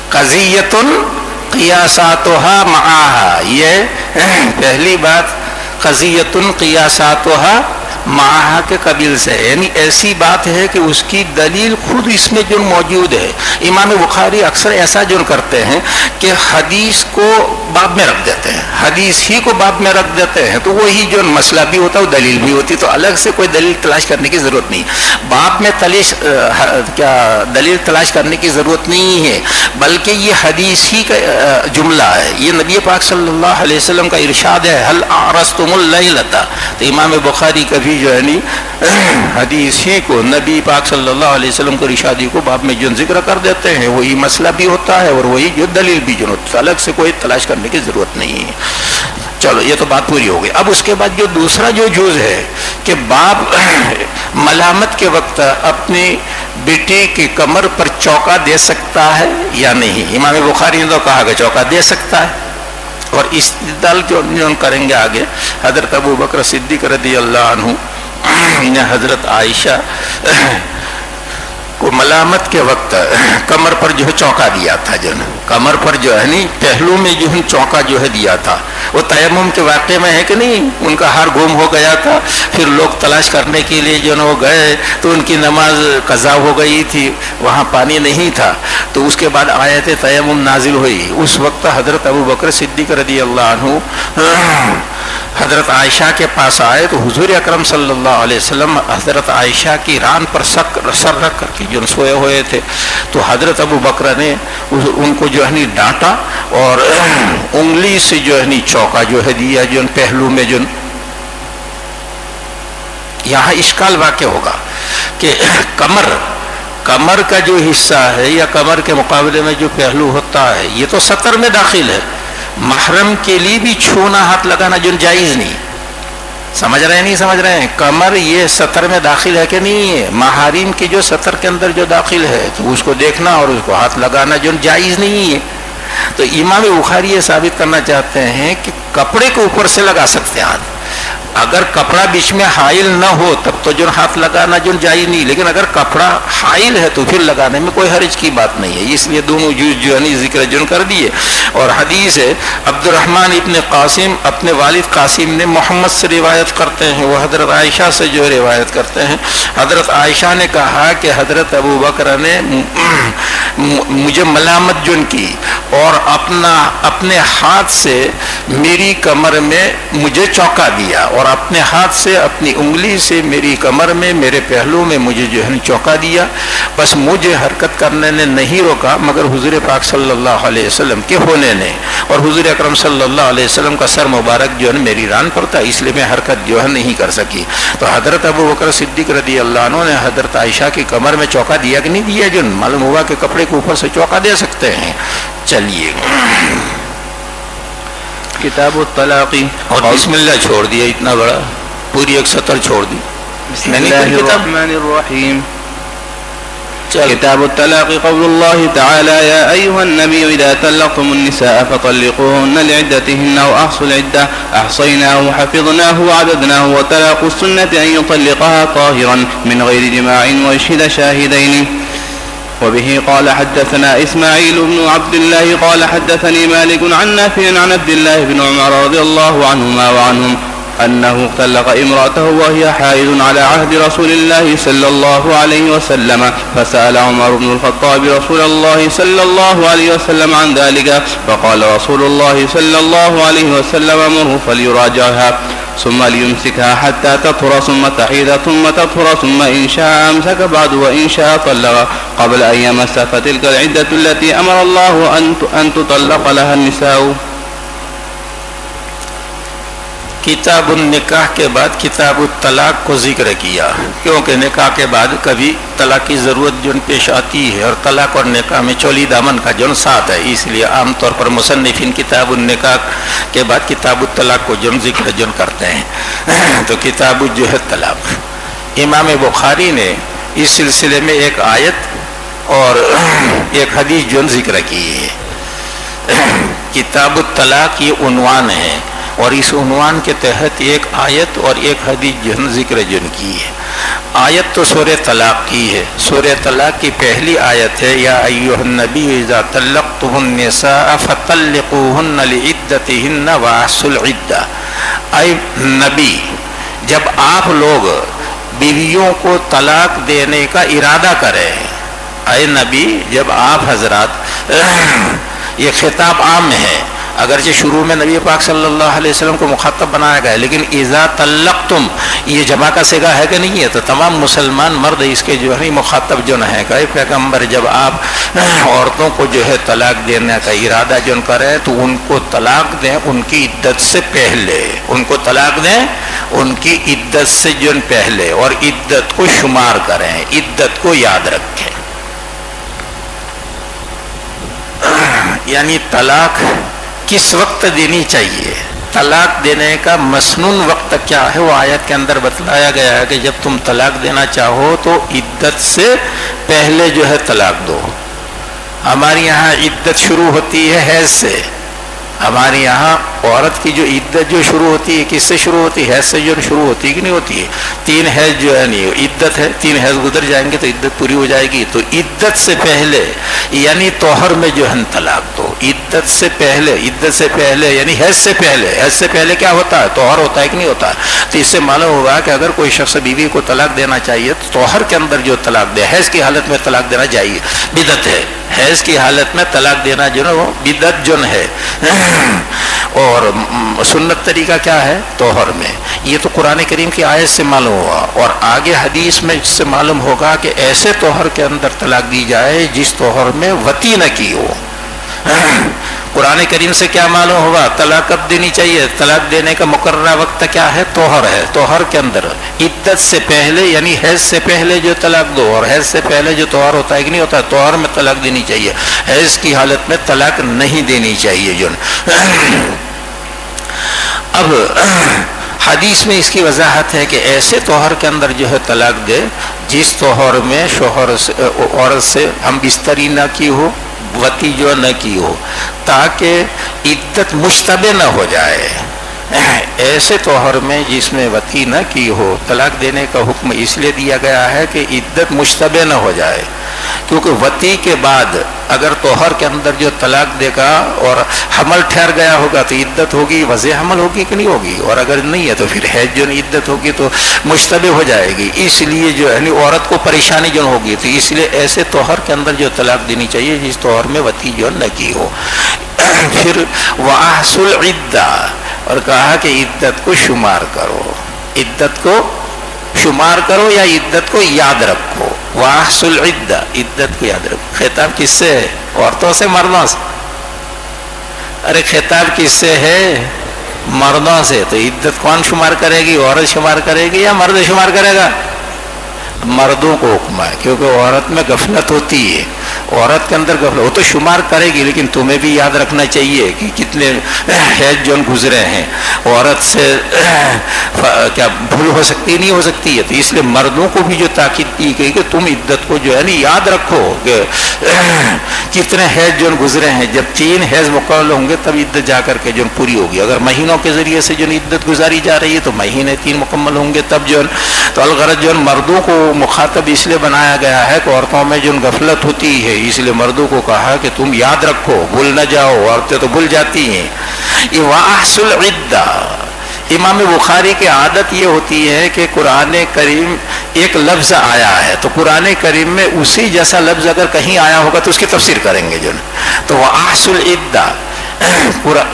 قضیۃ قیاساتها معها، یہ پہلی بات قضیۃ قیاساتها معها کے قبیل سے، یعنی ایسی بات ہے کہ اس کی دلیل خود اس میں جو موجود ہے. امام بخاری اکثر ایسا جو کرتے ہیں کہ حدیث کو باب میں رکھ دیتے ہیں، حدیث ہی کو باب میں رکھ دیتے ہیں، تو وہی جو مسئلہ بھی ہوتا ہے وہ دلیل بھی ہوتی، تو الگ سے کوئی دلیل تلاش کرنے کی ضرورت نہیں. باب میں دلیل تلاش کرنے کی ضرورت نہیں ہے، بلکہ یہ حدیث ہی کا جملہ ہے. یہ نبی پاک صلی اللہ علیہ وسلم کا ارشاد ہے، هل اعرضتم اللیلۃ. تو امام بخاری کبھی جو ہے حدیث ہی کو، نبی پاک صلی اللہ علیہ وسلم کو ارشادی کو باب میں جو ذکر کر دیتے ہیں، وہی مسئلہ بھی ہوتا ہے اور وہی جو دلیل بھی جو ہوتا ہے، الگ سے کوئی تلاش کرنے کی ضرورت نہیں ہے. چلو یہ تو بات پوری ہو گئی. اب اس کے بعد جو دوسرا جو جز ہے کہ باپ ملامت کے وقت اپنی بیٹی کی کمر پر چوکا دے سکتا ہے یا نہیں. امام بخاری نے تو کہا کہ چوکا دے سکتا ہے، اور استدلال جو کریں گے آگے. حضرت ابو بکر صدیق رضی اللہ عنہ نے حضرت عائشہ کو ملامت کے وقت کمر پر جو ہے چوکا دیا تھا، جو کمر پر جو ہے نہیں پہلو میں جو ہے چوکا جو ہے دیا تھا. وہ تیمم کے واقعے میں ہے کہ نہیں، ان کا ہار گم ہو گیا تھا، پھر لوگ تلاش کرنے کے لیے جو ہے وہ گئے تو ان کی نماز قضا ہو گئی تھی، وہاں پانی نہیں تھا. تو اس کے بعد آیت تیمم نازل ہوئی. اس وقت حضرت ابو بکر صدیق رضی اللہ عنہ حضرت عائشہ کے پاس آئے تو حضور اکرم صلی اللہ علیہ وسلم حضرت عائشہ کی ران پر سر رکھ کر کے جو سوئے ہوئے تھے. تو حضرت ابو بکر نے ان کو جو ہے ڈانٹا اور انگلی سے جو ہے چوکا جو ہے دیا جو پہلو میں. جو یہاں اشکال واقع ہوگا کہ کمر کا جو حصہ ہے یا کمر کے مقابلے میں جو پہلو ہوتا ہے یہ تو سطر میں داخل ہے. محرم کے لیے بھی چھونا ہاتھ لگانا جو جائز نہیں. سمجھ رہے ہیں نہیں سمجھ رہے ہیں؟ کمر یہ سطر میں داخل ہے کہ نہیں ہے؟ محارم کی جو سطر کے اندر جو داخل ہے تو اس کو دیکھنا اور اس کو ہاتھ لگانا جو جائز نہیں ہے. تو امام بخاری یہ ثابت کرنا چاہتے ہیں کہ کپڑے کے اوپر سے لگا سکتے ہیں ہاتھ. اگر کپڑا بیچ میں حائل نہ ہو تب تو جو ہاتھ لگانا جو جائز نہیں، لیکن اگر کپڑا حائل ہے تو پھر لگانے میں کوئی حرج کی بات نہیں ہے. اس لیے دونوں جو ہے ذکر جن کر دیے. اور حدیث ہے عبد الرحمن ابن قاسم اپنے والد قاسم نے محمد سے روایت کرتے ہیں، وہ حضرت عائشہ سے جو روایت کرتے ہیں. حضرت عائشہ نے کہا کہ حضرت ابو بکر نے مجھے ملامت جن کی اور اپنے ہاتھ سے میری کمر میں مجھے چوکا دیا، اور اپنے ہاتھ سے اپنی انگلی سے میری کمر میں میرے پہلو میں مجھے جو ہے چوکا دیا. بس مجھے حرکت کرنے نے نہیں روکا مگر حضور پاک صلی اللہ علیہ وسلم کے ہونے نے، اور حضور اکرم صلی اللہ علیہ وسلم کا سر مبارک جو ہے میری ران پر تھا، اس لیے میں حرکت جو ہے نہیں کر سکی. تو حضرت ابو بکر صدیق رضی اللہ عنہ نے حضرت عائشہ کی کمر میں چوکا دیا کہ نہیں دیا؟ جو معلوم ہوا کہ کپڑے کے اوپر سے چوکا دے سکتے ہیں. چلیے کتاب الطلاق. اور بسم اللہ چھوڑ دیا، اتنا بڑا پوری ایک سطر چھوڑ دی. بسم اللہ الرحمن الرحیم. كتاب الطلاق. قول الله تعالى يا أيها النبي إذا طلقتم النساء فطلقوهن لعدتهن وأحصوا العدة أحصيناه وحفظناه وعددناه وطلاق السنة أن يطلقها طاهرا من غير جماع ويشهد شاهدين. وبه قال حدثنا إسماعيل بن عبد الله قال حدثني مالك عن نافع عن عبد الله بن عمر رضي الله عنهما وعنهم أنه طلق امرأته وهي حائض على عهد رسول الله صلى الله عليه وسلم، فسأل عمر بن الخطاب رسول الله صلى الله عليه وسلم عن ذلك، فقال رسول الله صلى الله عليه وسلم مره فليراجعها ثم ليمسكها حتى تطهر ثم تحيض ثم تطهر ثم إن شاء أمسك بعد وإن شاء طلق قبل أن يمس، فتلك العدة التي أمر الله أن تطلق لها النساء. کتاب النکاح کے بعد کتاب الطلاق کو ذکر کیا، کیونکہ نکاح کے بعد کبھی طلاق کی ضرورت جو پیش آتی ہے، اور طلاق اور نکاح میں چولی دامن کا جو ساتھ ہے، اس لیے عام طور پر مصنفین کتاب النکاح کے بعد کتاب الطلاق کو جو ذکر جو کرتے ہیں. تو کتاب جو ہے طلاق، امام بخاری نے اس سلسلے میں ایک آیت اور ایک حدیث جو ذکر کی ہے. کتاب الطلاق یہ عنوان ہے، اور اس عنوان کے تحت ایک آیت اور ایک حدیث جو ذکر جن کی ہے. آیت تو سورہ طلاق کی ہے. سورہ طلاق کی پہلی آیت ہے یا ایھا النبی اذا طلقتم النساء فطلقوهن لعدتهن واحصوا العدة. اے نبی، جب آپ لوگ بیویوں کو طلاق دینے کا ارادہ کریں، اے نبی جب آپ حضرات یہ خطاب عام ہے، اگرچہ شروع میں نبی پاک صلی اللہ علیہ وسلم کو مخاطب بنایا گیا ہے، لیکن اذا طلقتم یہ جمع کا صیغہ ہے کہ نہیں ہے؟ تو تمام مسلمان مرد اس کے جو ہے مخاطب جو ہے کہ پیغمبر جب آپ عورتوں کو جو ہے طلاق دینے کا ارادہ جو کریں تو ان کو طلاق دیں ان کی عدت سے پہلے، ان کو طلاق دیں ان کی عدت سے جو پہلے، اور عدت کو شمار کریں، عدت کو یاد رکھیں۔ یعنی طلاق کس وقت دینی چاہیے، طلاق دینے کا مسنون وقت کیا ہے، وہ آیت کے اندر بتلایا گیا ہے کہ جب تم طلاق دینا چاہو تو عدت سے پہلے جو ہے طلاق دو۔ ہمارے یہاں عدت شروع ہوتی ہے حیض سے، ہمارے یہاں عورت کی جو عدت جو شروع ہوتی ہے کس سے شروع ہوتی ہے؟ حیض سے جو شروع ہوتی ہے کہ نہیں ہوتی ہے؟ 3 حیض جو ہے نہیں عدت ہے، 3 حیض گزر جائیں گے تو عدت پوری ہو جائے گی۔ تو عدت سے پہلے یعنی طہر میں جو ہے طلاق دو، عدت سے پہلے، عدت سے پہلے یعنی حیض سے پہلے۔ حیض سے پہلے کیا ہوتا ہے؟ طہر ہوتا ہے کہ نہیں ہوتا؟ تو اس سے معلوم ہوگا کہ اگر کوئی شخص بیوی کو طلاق دینا چاہیے تو طہر کے اندر جو طلاق دے، حیض کی حالت میں طلاق دینا چاہیے، بدعت ہے۔ حیض کی حالت میں طلاق دینا جو ہے وہ بدعت جو ہے، اور سنت طریقہ کیا ہے؟ طہر میں۔ یہ تو قرآن کریم کی آیت سے معلوم ہوا، اور آگے حدیث میں اس سے معلوم ہوگا کہ ایسے طہر کے اندر طلاق دی جائے جس طہر میں وطی نہ کی ہو۔ قرآن کریم سے کیا معلوم ہوگا طلاق کب دینی چاہیے؟ طلاق دینے کا مقررہ وقت کیا ہے؟ طہر ہے۔ طہر کے اندر عدت سے پہلے یعنی حیض سے پہلے جو طلاق دو، اور حیض سے پہلے جو طہر ہوتا ہے کہ نہیں ہوتا؟ طہر میں طلاق دینی چاہیے، حیض کی حالت میں طلاق نہیں دینی چاہیے جو۔ اب حدیث میں اس کی وضاحت ہے کہ ایسے طہر کے اندر جو ہے طلاق دے جس طہر میں شوہر سے عورت سے ہم بستری نہ کی ہو، وطی جو نہ کی ہو، تاکہ عدت مشتبہ نہ ہو جائے۔ ایسے طہر میں جس میں وطی نہ کی ہو طلاق دینے کا حکم اس لیے دیا گیا ہے کہ عدت مشتبہ نہ ہو جائے، کیونکہ وطی کے بعد اگر طہر کے اندر جو طلاق دے گا اور حمل ٹھہر گیا ہوگا تو عدت ہوگی، وضع حمل ہوگی کہ نہیں ہوگی؟ اور اگر نہیں ہے تو پھر حیض جو عدت ہوگی تو مشتبہ ہو جائے گی، اس لیے جو ہے عورت کو پریشانی جو ہوگی، تو اس لیے ایسے طہر کے اندر جو طلاق دینی چاہیے جس طہر میں وطی جو نہ کی ہو۔ پھر وَأَحْصُ الْعِدَّةَ، اور کہا کہ عدت کو شمار کرو، عدت کو شمار کرو یا عدت کو یاد رکھو۔ وَأَحْصُ الْعِدَّةَ، عدت کو یاد رکھو۔ خطاب کس سے ہے؟ عورتوں سے مردوں سے؟ ارے خطاب کس سے ہے؟ مردوں سے۔ تو عدت کون شمار کرے گی؟ عورت شمار کرے گی یا مرد شمار کرے گا؟ مردوں کو حکم ہے، کیونکہ عورت میں غفلت ہوتی ہے، عورت کے اندر غفلت، وہ تو شمار کرے گی لیکن تمہیں بھی یاد رکھنا چاہیے کہ کتنے حیض جو گزرے ہیں۔ عورت سے کیا بھول ہو سکتی نہیں ہو سکتی ہے، تو اس لیے مردوں کو بھی جو تاکید کی گئی کہ تم عدت کو جو ہے نا یاد رکھو کہ کتنے حیض جو گزرے ہیں۔ جب 3 حیض مکمل ہوں گے تب عدت جا کر کے جو پوری ہوگی۔ اگر مہینوں کے ذریعے سے جو عدت گزاری جا رہی ہے تو مہینے 3 مکمل ہوں گے تب جو، تو الغرض جو مردوں کو مخاطب اس لیے بنایا گیا ہے کہ عورتوں میں جو غفلت ہوتی ہے، اس لیے مردوں کو کہا کہ تم یاد رکھو، بھول نہ جاؤ، عورتیں تو بھول جاتی ہیں۔ یہ وَأَحْصُ الْعِدَّةَ، امام بخاری کی عادت یہ ہوتی ہے کہ قرآن کریم ایک لفظ آیا ہے تو قرآن کریم میں اسی جیسا لفظ اگر کہیں آیا ہوگا تو اس کی تفسیر کریں گے جو، تو وَأَحْصُ الْعِدَّةَ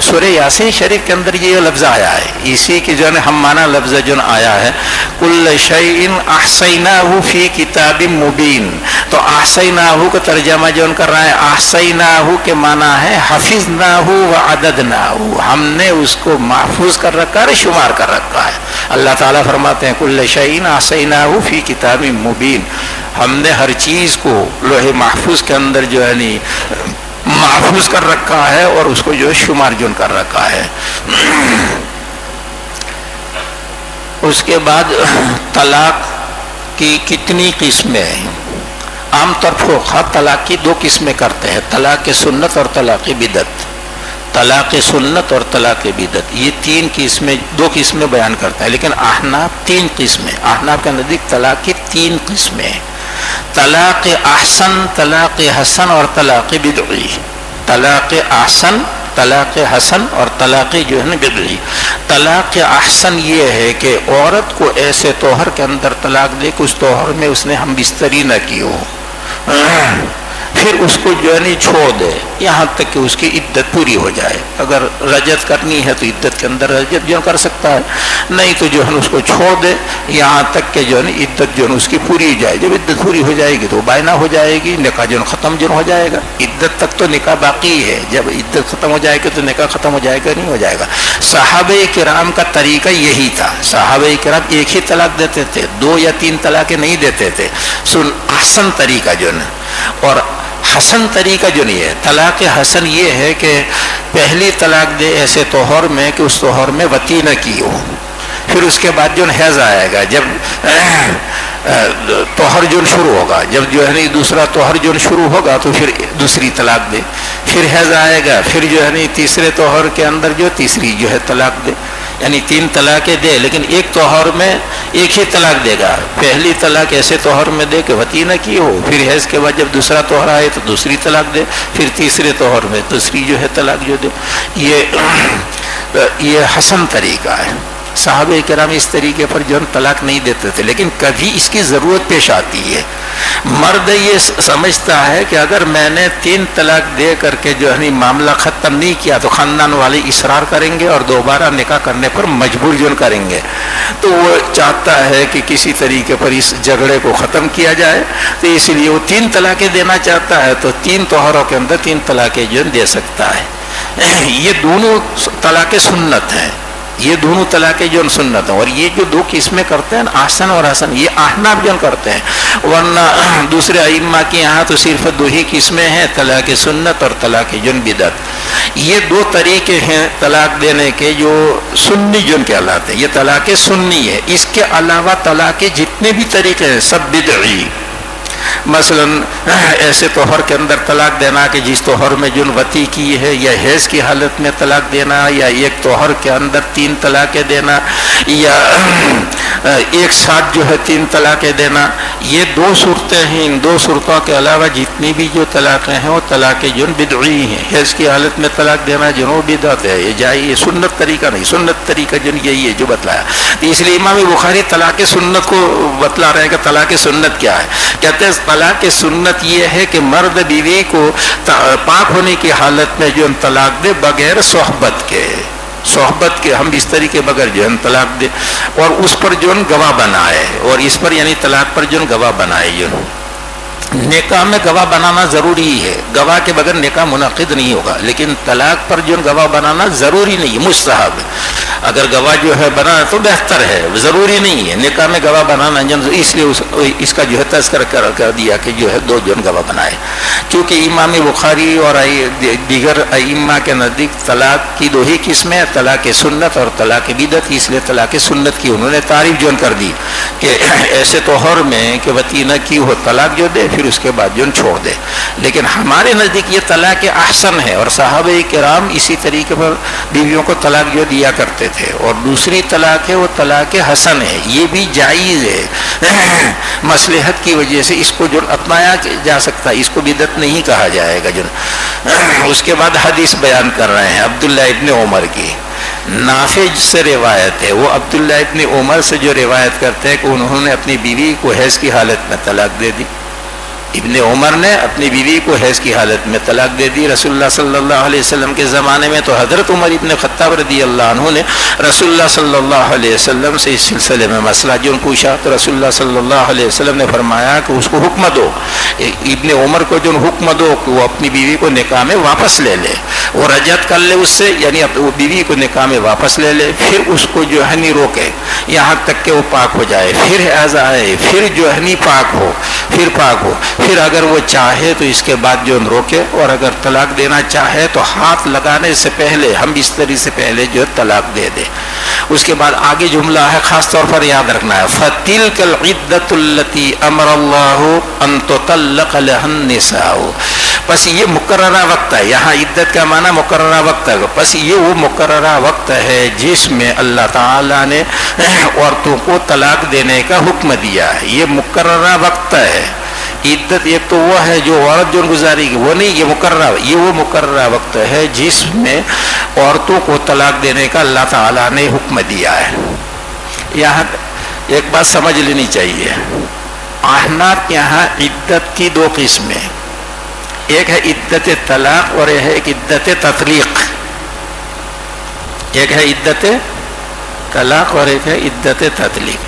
سورہ یاسین شریف کے اندر یہ لفظ آیا ہے، اسی کی جو ہے ہم معنی لفظ جو آیا ہے کُلَّ شَيْءٍ أَحْصَيْنَاهُ فِي كِتَابٍ مُبِينٍ۔ تو احصیناہ کا ترجمہ جو کر رہا ہے، احصیناہ کے معنی ہے حفظناہ وعددناہ، ہم نے اس کو محفوظ کر رکھا ہے، شمار کر رکھا ہے۔ اللہ تعالیٰ فرماتے ہیں کُلَّ شَيْءٍ أَحْصَيْنَاهُ فِي كِتَابٍ مُبِينٍ، ہم نے ہر چیز کو لوح محفوظ کے اندر جو ہے محفوظ کر رکھا ہے اور اس کو جو شمار جن کر رکھا ہے۔ اس کے بعد طلاق کی کتنی قسمیں ہیں؟ عام طور پر طلاق کی 2 قسمیں کرتے ہیں، طلاق سنت اور طلاق بدعت۔ طلاق سنت اور طلاق بدعت یہ 3 قسمیں، 2 قسمیں بیان کرتے ہیں، لیکن احناف 3 قسمیں، احناف کے نزدیک طلاق کی 3 قسمیں، طلاق احسن، طلاق حسن اور طلاق بدعی۔ طلاق احسن، طلاق حسن اور طلاق جو ہے نا بدعی. طلاق احسن یہ ہے کہ عورت کو ایسے توہر کے اندر طلاق دے کہ اس توہر میں اس نے ہم بستری نہ کی ہو، پھر اس کو جو ہے نہیں چھوڑ دے یہاں تک کہ اس کی عدت پوری ہو جائے. اگر رجت کرنی ہے تو عدت کے اندر رجت جو کر سکتا ہے، نہیں تو جو ہے اس کو چھوڑ دے یہاں تک کہ جو ہے عدت جو ہے اس کی پوری ہو جائے. جب عدت پوری ہو جائے گی تو بائنا ہو جائے گی، نکاح جو ختم جو ہو جائے گا. عدت تک تو نکاح باقی ہے، جب عدت ختم ہو جائے گی تو نکاح ختم ہو جائے گا نہیں ہو جائے گا. صحابہ کرام کا طریقہ یہی تھا. صحابہ کرام ایک ہی طلاق دیتے تھے، 2 یا 3 طلاقیں نہیں دیتے تھے. احسن طریقہ جو ہے اور حسن طریقہ جو نہیں ہے. طلاق حسن یہ ہے کہ پہلی طلاق دے ایسے توہر میں کہ اس توہر میں وطی نہ کی ہو، پھر اس کے بعد جو حیض آئے گا، جب توہر جون شروع ہوگا، جب جو ہے دوسرا توہر جون شروع ہوگا تو پھر دوسری طلاق دے، پھر حیض آئے گا، پھر جو ہے تیسرے توہر کے اندر جو تیسری جو ہے طلاق دے. یعنی 3 طلاقیں دے لیکن ایک توہر میں ایک ہی طلاق دے گا. پہلی طلاق ایسے توہر میں دے کہ وطی نہ کی ہو، پھر حیض کے بعد جب دوسرا توہر آئے تو دوسری طلاق دے، پھر تیسرے توہر میں دوسری جو ہے طلاق جو دے. یہ حسن طریقہ ہے. صحابہ کرام اس طریقے پر جو طلاق نہیں دیتے تھے، لیکن کبھی اس کی ضرورت پیش آتی ہے. مرد یہ سمجھتا ہے کہ اگر میں نے 3 طلاق دے کر کے جو ہے معاملہ ختم نہیں کیا تو خاندان والے اصرار کریں گے اور دوبارہ نکاح کرنے پر مجبور جو کریں گے. تو وہ چاہتا ہے کہ کسی طریقے پر اس جھگڑے کو ختم کیا جائے، تو اس لیے وہ 3 طلاقیں دینا چاہتا ہے. تو 3 توہروں کے اندر 3 طلاقیں جو دے سکتا ہے. یہ دونوں طلاقیں سنت ہیں، یہ دونوں طلاقیں جو سنت ہیں. اور یہ جو 2 قسمیں کرتے ہیں احسن اور حسن، یہ احناف جو کرتے ہیں، ورنہ دوسرے ائمہ کے یہاں تو صرف 2 ہی قسمیں ہیں، طلاق سنت اور طلاق جن بدعت. یہ 2 طریقے ہیں طلاق دینے کے جو سنی جن کہلاتے ہیں. یہ طلاق سنی ہے. اس کے علاوہ طلاق جتنے بھی طریقے ہیں سب بدعی. مثلا ایسے توہر کے اندر طلاق دینا کہ جس توہر میں جن وطی کی ہے، یا حیض کی حالت میں طلاق دینا، یا ایک توہر کے اندر 3 طلاقیں دینا، یا ایک ساتھ جو ہے 3 طلاقیں دینا. یہ 2 صورتیں ہیں. ان 2 صورتوں کے علاوہ جتنی بھی جو طلاقیں ہیں وہ طلاق جن بدعی ہیں. حیض کی حالت میں طلاق دینا جنوں بدعت ہے، یہ جائے، یہ سنت طریقہ نہیں. سنت طریقہ جن یہی ہے جو بتلایا. اس لیے امام بخاری طلاق سنت کو بتلا رہے ہیں کہ طلاق سنت کیا ہے. کہتے ہیں طلاق سنت یہ ہے کہ مرد بیوی کو پاک ہونے کی حالت میں جو طلاق دے بغیر صحبت کے ہم بستری کے بغیر جو ہے طلاق دے، اور اس پر جو گواہ بنائے، اور اس پر یعنی طلاق پر جو گواہ بنائے. جو نکاح میں گواہ بنانا ضروری ہے، گواہ کے بغیر نکاح منعقد نہیں ہوگا. لیکن طلاق پر جو گواہ بنانا ضروری نہیں، مستحب. اگر گواہ جو ہے بنا تو بہتر ہے، ضروری نہیں ہے. نکاح میں گواہ بنانا اس لیے اس کا جو ہے تذکرہ کر دیا کہ جو ہے 2 جو گواہ بنائے. کیونکہ امام بخاری اور دیگر ائمہ کے نزدیک طلاق کی 2 ہی قسمیں، طلاق سنت اور طلاق بدعت. اس لیے طلاق سنت کی انہوں نے تعریف جو کر دی کہ ایسے توہر میں کہ وطی نہ کی ہو طلاق جو دے، پھر اس کے بعد جو چھوڑ دے. لیکن ہمارے نزدیک یہ طلاق احسن ہے، اور صحابہ کرام اسی طریقے پر بیویوں کو طلاق جو دیا کرتے تھے. اور دوسری طلاق ہے وہ طلاق حسن ہے، یہ بھی جائز ہے. مصلحت کی وجہ سے اس کو جو اپنایا جا سکتا ہے، اس کو بدعت نہیں کہا جائے گا. جو اس کے بعد حدیث بیان کر رہے ہیں عبداللہ ابن عمر کی. نافع سے روایت ہے، وہ عبداللہ ابن عمر سے جو روایت کرتے ہیں کہ انہوں نے اپنی بیوی کو حیض کی حالت میں طلاق دے دی. ابن عمر نے اپنی بیوی کو حیض کی حالت میں طلاق دے دی. رسول اللہ صلی اللہ علیہ وسلم کے زمانے میں تو حضرت عمر ابن خطاب رضی اللہ عنہ نے رسول اللہ صلی اللہ علیہ وسلم سے اس سلسلے میں مسئلہ جو پوچھا، تو رسول اللہ صلی اللہ علیہ وسلم نے فرمایا کہ اس کو حکم دو، ابن عمر کو جو حکم دو کہ وہ اپنی بیوی کو نکاح میں واپس لے لے، وہ رجعت کر لے اس سے، یعنی وہ بیوی کو نکاح میں واپس لے لے، پھر اس کو جو ہے نہیں روکے یہاں تک کہ وہ پاک ہو جائے، پھر حیض آئے، پھر جو ہے نہیں پاک ہو، پھر اگر وہ چاہے تو اس کے بعد جو روکے، اور اگر طلاق دینا چاہے تو ہاتھ لگانے سے پہلے، ہم بستری سے پہلے جو طلاق دے دے. اس کے بعد آگے جملہ ہے خاص طور پر یاد رکھنا ہے، فَتِلْكَ الْعِدَّةُ الَّتِي أَمَرَ اللَّهُ أَن تُطَلَّقَ لَهَا النِّسَاءُ. بس یہ مقررہ وقت ہے، یہاں عدت کا معنی مقررہ وقت ہے. بس یہ وہ مقررہ وقت ہے جس میں اللہ تعالیٰ نے عورتوں کو طلاق دینے کا حکم دیا ہے. یہ مقررہ وقت ہے، عدت ایک تو وہ ہے جو عورت جو گزارے گی وہ نہیں، یہ وہ مقررہ وقت ہے جس میں عورتوں کو طلاق دینے کا اللہ تعالیٰ نے حکم دیا ہے. یہاں ایک بات سمجھ لینی چاہیے، احناف یہاں عدت کی دو قسمیں، ایک ہے عدت طلاق اور ایک ہے عدت تطلیق. ایک ہے عدت طلاق اور ایک ہے عدت تطلیق.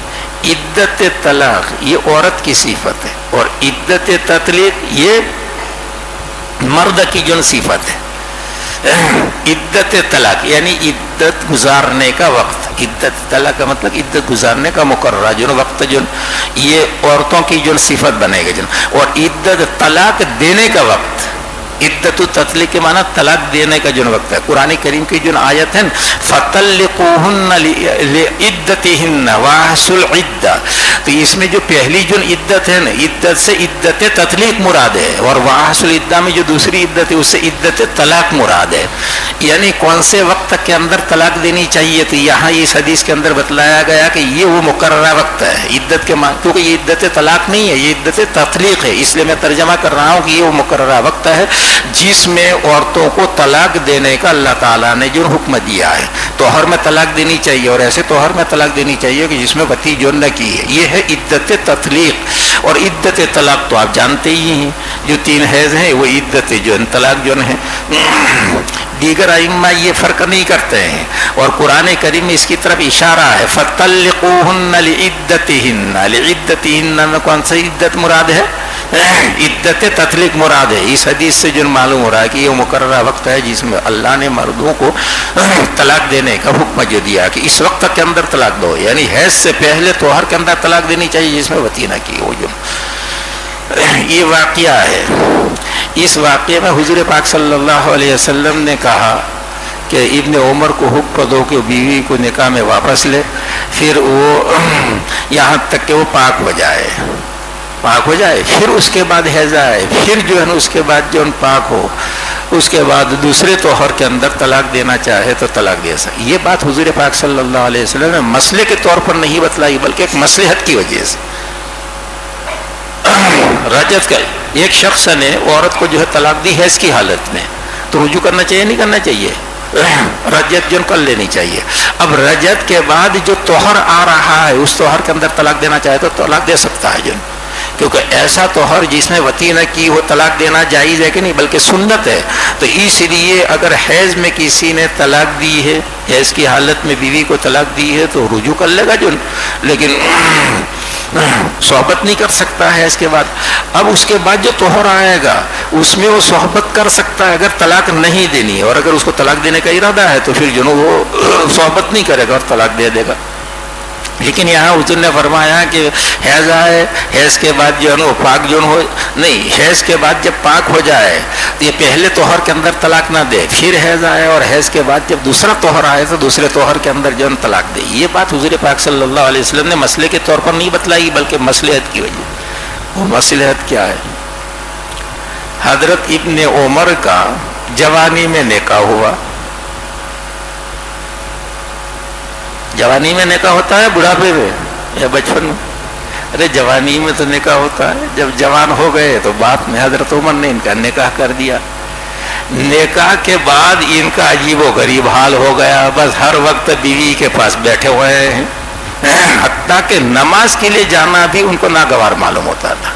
عدت طلاق یہ عورت کی صفت ہے اور عدت تطلیق یہ مرد کی جو صفت ہے. عدت طلاق یعنی عدت گزارنے کا وقت، عدت طلاق کا مطلب عدت گزارنے کا مقررہ جو وقت جو یہ عورتوں کی جو صفت بنے گا. اور عدت طلاق دینے کا وقت، عدت تطلیق کے معنی طلاق دینے کا جو وقت ہے. قرآن کریم کی جو آیت ہے فَطَلِّقُوهُنَّ لِعِدَّتِهِنَّ وَأَحْصُوا الْعِدَّةَ، تو اس میں جو پہلی جو عدت ہے نا، عدت سے عدت تطلیق مراد ہے، اور وَأَحْصُوا الْعِدَّةَ میں جو دوسری عدت ہے اس سے عدت طلاق مراد ہے. یعنی کون سے وقت کے اندر طلاق دینی چاہیے، تو یہاں اس حدیث کے اندر بتلایا گیا کہ یہ وہ مقررہ وقت ہے عدت کے کیونکہ یہ عدت طلاق نہیں ہے، یہ عدت تطلیق ہے. اس لیے میں ترجمہ کر رہا ہوں کہ یہ وہ مقررہ وقت ہے جس میں عورتوں کو طلاق دینے کا اللہ تعالیٰ نے جو حکم دیا ہے. طہر میں طلاق دینی چاہیے اور ایسے طہر میں طلاق دینی چاہیے کہ جس میں وطی جو نہ کی ہے، یہ ہے عدت تطلیق. اور عدت طلاق تو آپ جانتے ہی ہیں، جو 3 حیض ہیں وہ عدت جو طلاق جو ہے. دیگر ائمہ یہ فرق نہیں کرتے ہیں اور قرآن کریم میں اس کی طرف اشارہ ہے فَطَلِّقُوهُنَّ لِعِدَّتِهِنَّ. لِعِدَّتِهِنَّ میں کون سی عدت مراد ہے؟ عدت تطلیق مراد ہے. اس حدیث سے جو معلوم ہو رہا ہے کہ یہ مقررہ وقت ہے جس میں اللہ نے مردوں کو طلاق دینے کا حکم جو دیا کہ اس وقت کے اندر طلاق دو. یعنی حیض سے پہلے طہر کے اندر طلاق دینی چاہیے جس میں وطی نہ کی ہو. جو یہ واقعہ ہے، اس واقعے میں حضور پاک صلی اللہ علیہ وسلم نے کہا کہ ابن عمر کو حکم دو کہ بیوی کو نکاح میں واپس لے، پھر وہ یہاں تک کہ وہ پاک ہو جائے، پھر اس کے بعد حیض آئے، پھر جو ہے نا اس کے بعد جو پاک ہو، اس کے بعد دوسرے طہر کے اندر طلاق دینا چاہے تو طلاق دے سکے. یہ بات حضور پاک صلی اللہ علیہ وسلم نے مسئلے کے طور پر نہیں بتلائی بلکہ ایک مصلحت کی وجہ سے. رجت کا ایک شخص نے عورت کو جو ہے طلاق دی حیض کی حالت میں، تو رجوع کرنا چاہیے نہیں کرنا چاہیے؟ رجت جو کر لینی چاہیے. اب رجت کے بعد جو طہر آ رہا ہے اس طہر کے اندر طلاق دینا چاہے تو طلاق دے سکتا ہے. کیونکہ ایسا طہر جس میں وطی نہ کی ہو طلاق دینا جائز ہے کہ نہیں بلکہ سنت ہے. تو اس لیے اگر حیض میں کسی نے طلاق دی ہے، حیض کی حالت میں بیوی کو طلاق دی ہے تو رجوع کر لے گا جو، لیکن صحبت نہیں کر سکتا ہے اس کے بعد. اب اس کے بعد جو طہر آئے گا اس میں وہ صحبت کر سکتا ہے اگر طلاق نہیں دینی ہے، اور اگر اس کو طلاق دینے کا ارادہ ہے تو پھر جو وہ صحبت نہیں کرے گا اور طلاق دے دے گا. لیکن یہاں حضور نے فرمایا کہ حیض آئے، حیض کے بعد جو ہے نا پاک جو ہو نہیں، حیض کے بعد جب پاک ہو جائے تو یہ پہلے طہر کے اندر طلاق نہ دے، پھر حیض آئے اور حیض کے بعد جب دوسرا طہر آئے تو دوسرے طہر کے اندر جو ہے طلاق دے. یہ بات حضور پاک صلی اللہ علیہ وسلم نے مسئلے کے طور پر نہیں بتلائی بلکہ مصلحت کی وجہ. وہ مصلحت کیا ہے؟ حضرت ابن عمر کا جوانی میں نکاح ہوا. جوانی میں نکاح ہوتا ہے بڑھاپے میں یا بچپن میں؟ ارے جوانی میں تو نکاح ہوتا ہے. جب جوان ہو گئے تو بعد میں حضرت عمر نے ان کا نکاح کر دیا. نکاح کے بعد ان کا عجیب و غریب حال ہو گیا، بس ہر وقت بیوی کے پاس بیٹھے ہوئے ہیں، حتیٰ کہ نماز کے لیے جانا بھی ان کو ناگوار معلوم ہوتا تھا.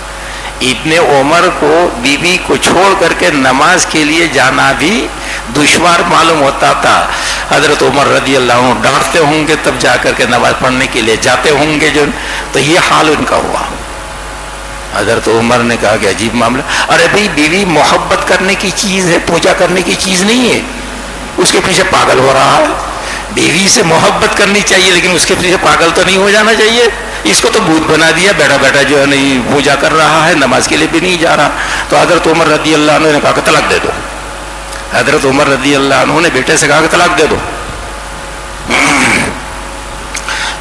ابن عمر کو بیوی کو چھوڑ کر کے نماز کے لیے جانا بھی دشوار معلوم ہوتا تھا. حضرت عمر رضی اللہ عنہ ڈانٹتے ہوں گے تب جا کر کے نماز پڑھنے کے لیے جاتے ہوں گے جو، تو یہ حال ان کا ہوا. حضرت عمر نے کہا کہ عجیب معاملہ. ارے بھائی بیوی محبت کرنے کی چیز ہے، پوجا کرنے کی چیز نہیں ہے. اس کے پیچھے پاگل ہو رہا ہے. بیوی سے محبت کرنی چاہیے لیکن اس کے پیچھے پاگل تو نہیں ہو جانا چاہیے. اس کو تو بت بنا دیا، بیٹھا بیٹھا جو ہے نہیں پوجا کر رہا ہے، نماز کے لیے بھی نہیں جا رہا. تو حضرت عمر رضی اللہ عنہ نے کہا کہ طلاق دے دو. حضرت عمر رضی اللہ عنہ نے بیٹے سے کہا کہ طلاق دے دو،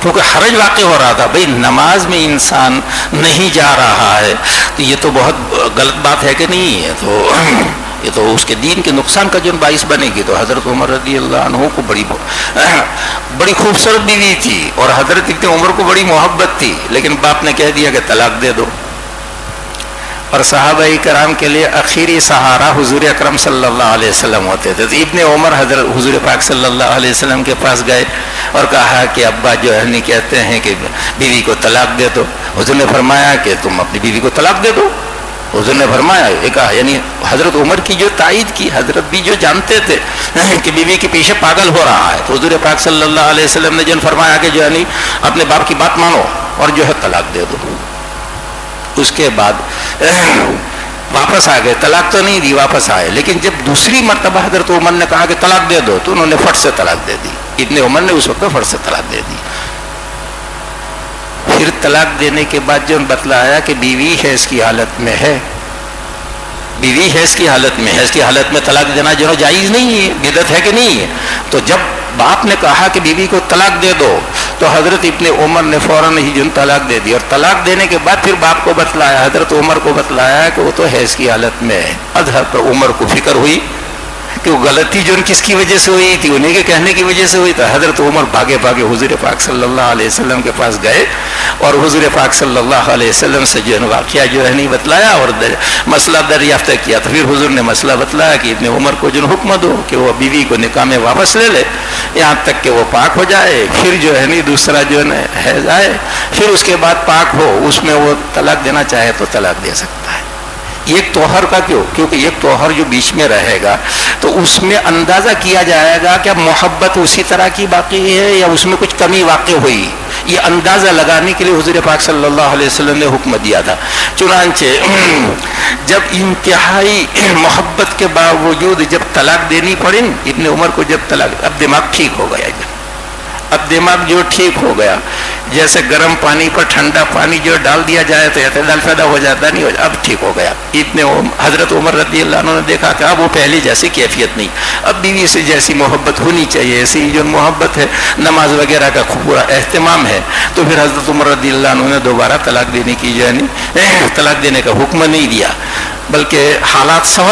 کیونکہ حرج واقع ہو رہا تھا. بھائی نماز میں انسان نہیں جا رہا ہے تو یہ تو بہت غلط بات ہے کہ نہیں ہے، تو یہ تو اس کے دین کے نقصان کا جو باعث بنے گی. تو حضرت عمر رضی اللہ عنہ کو بڑی خوبصورت بیوی تھی اور حضرت ابن عمر کو بڑی محبت تھی، لیکن باپ نے کہہ دیا کہ طلاق دے دو. اور صحابہ کرام کے لیے آخری سہارا حضور اکرم صلی اللہ علیہ وسلم ہوتے تھے. تو ابن عمر حضرت حضور پاک صلی اللہ علیہ وسلم کے پاس گئے اور کہا کہ ابا جو ہے نہیں کہتے ہیں کہ بیوی کو طلاق دے دو. حضور نے فرمایا کہ تم اپنی بیوی کو طلاق دے دو. حضور نے فرمایا کہا، یعنی حضرت عمر کی جو تائید کی، حضرت بھی جو جانتے تھے کہ بیوی کے پیچھے پاگل ہو رہا ہے. تو حضور پاک صلی اللہ علیہ وسلم نے جن فرمایا کہ جو ہے نہیں اپنے باپ کی بات مانو اور جو ہے طلاق دے دو. اس کے بعد واپس آ گئے، طلاق تو نہیں دی، واپس آئے. لیکن جب دوسری مرتبہ حضرت عمر نے کہا کہ طلاق دے دو تو انہوں نے فٹ سے طلاق دے دی. ابن عمر نے اس وقت فٹ سے طلاق دے دی. پھر طلاق دینے کے بعد جو بتلایا کہ بیوی حیض کی حالت میں ہے، بیوی حیض کی حالت میں، حیض کی حالت میں طلاق دینا جو جائز نہیں ہے، بدعت ہے کہ نہیں ہے. تو جب باپ نے کہا کہ بیوی کو طلاق دے دو تو حضرت ابن عمر نے فوراً ہی جن طلاق دے دی. اور طلاق دینے کے بعد پھر باپ کو بتلایا، حضرت عمر کو بتلایا کہ وہ تو حیض کی حالت میں ہے. حضرت عمر کو فکر ہوئی کہ وہ غلطی جو کس کی وجہ سے ہوئی تھی، انہیں کے کہنے کی وجہ سے ہوئی تھی. حضرت عمر بھاگے بھاگے حضور پاک صلی اللہ علیہ وسلم کے پاس گئے اور حضور پاک صلی اللہ علیہ وسلم سے جو واقعہ جو ہے نہیں بتلایا اور مسئلہ دریافت کیا. تو پھر حضور نے مسئلہ بتلایا کہ ابن عمر کو جو حکم دو کہ وہ بیوی کو نکاح میں واپس لے لے یہاں تک کہ وہ پاک ہو جائے، پھر جو ہے نہیں دوسرا جو ہے حیض آئے، پھر اس کے بعد پاک ہو، اس میں وہ طلاق دینا چاہے تو طلاق دے سکتا ہے. ایک توہر کا کیوں؟ کیونکہ ایک توہر جو بیچ میں رہے گا تو اس میں اندازہ کیا جائے گا کہ محبت اسی طرح کی باقی ہے یا اس میں کچھ کمی واقع ہوئی. یہ اندازہ لگانے کے لیے حضور پاک صلی اللہ علیہ وسلم نے حکم دیا تھا. چنانچہ جب انتہائی محبت کے باوجود جب طلاق دینی پڑی ابن عمر کو، جب طلاق، اب دماغ ٹھیک ہو گیا. اب دماغ جو ٹھیک ہو گیا، جیسے گرم پانی پر ٹھنڈا پانی جو ڈال دیا جائے تو اعتدال پیدا ہو جاتا نہیں ہو جاتا. اب ٹھیک ہو گیا. حضرت عمر رضی اللہ عنہ نے دیکھا کہ اب وہ پہلی جیسی کیفیت نہیں، اب بیوی سے جیسی محبت ہونی چاہیے ایسی جو محبت ہے، نماز وغیرہ کا پورا اہتمام ہے. تو پھر حضرت عمر رضی اللہ عنہ نے دوبارہ طلاق دینے کی جو ہے طلاق دینے کا حکم نہیں دیا، بلکہ حالات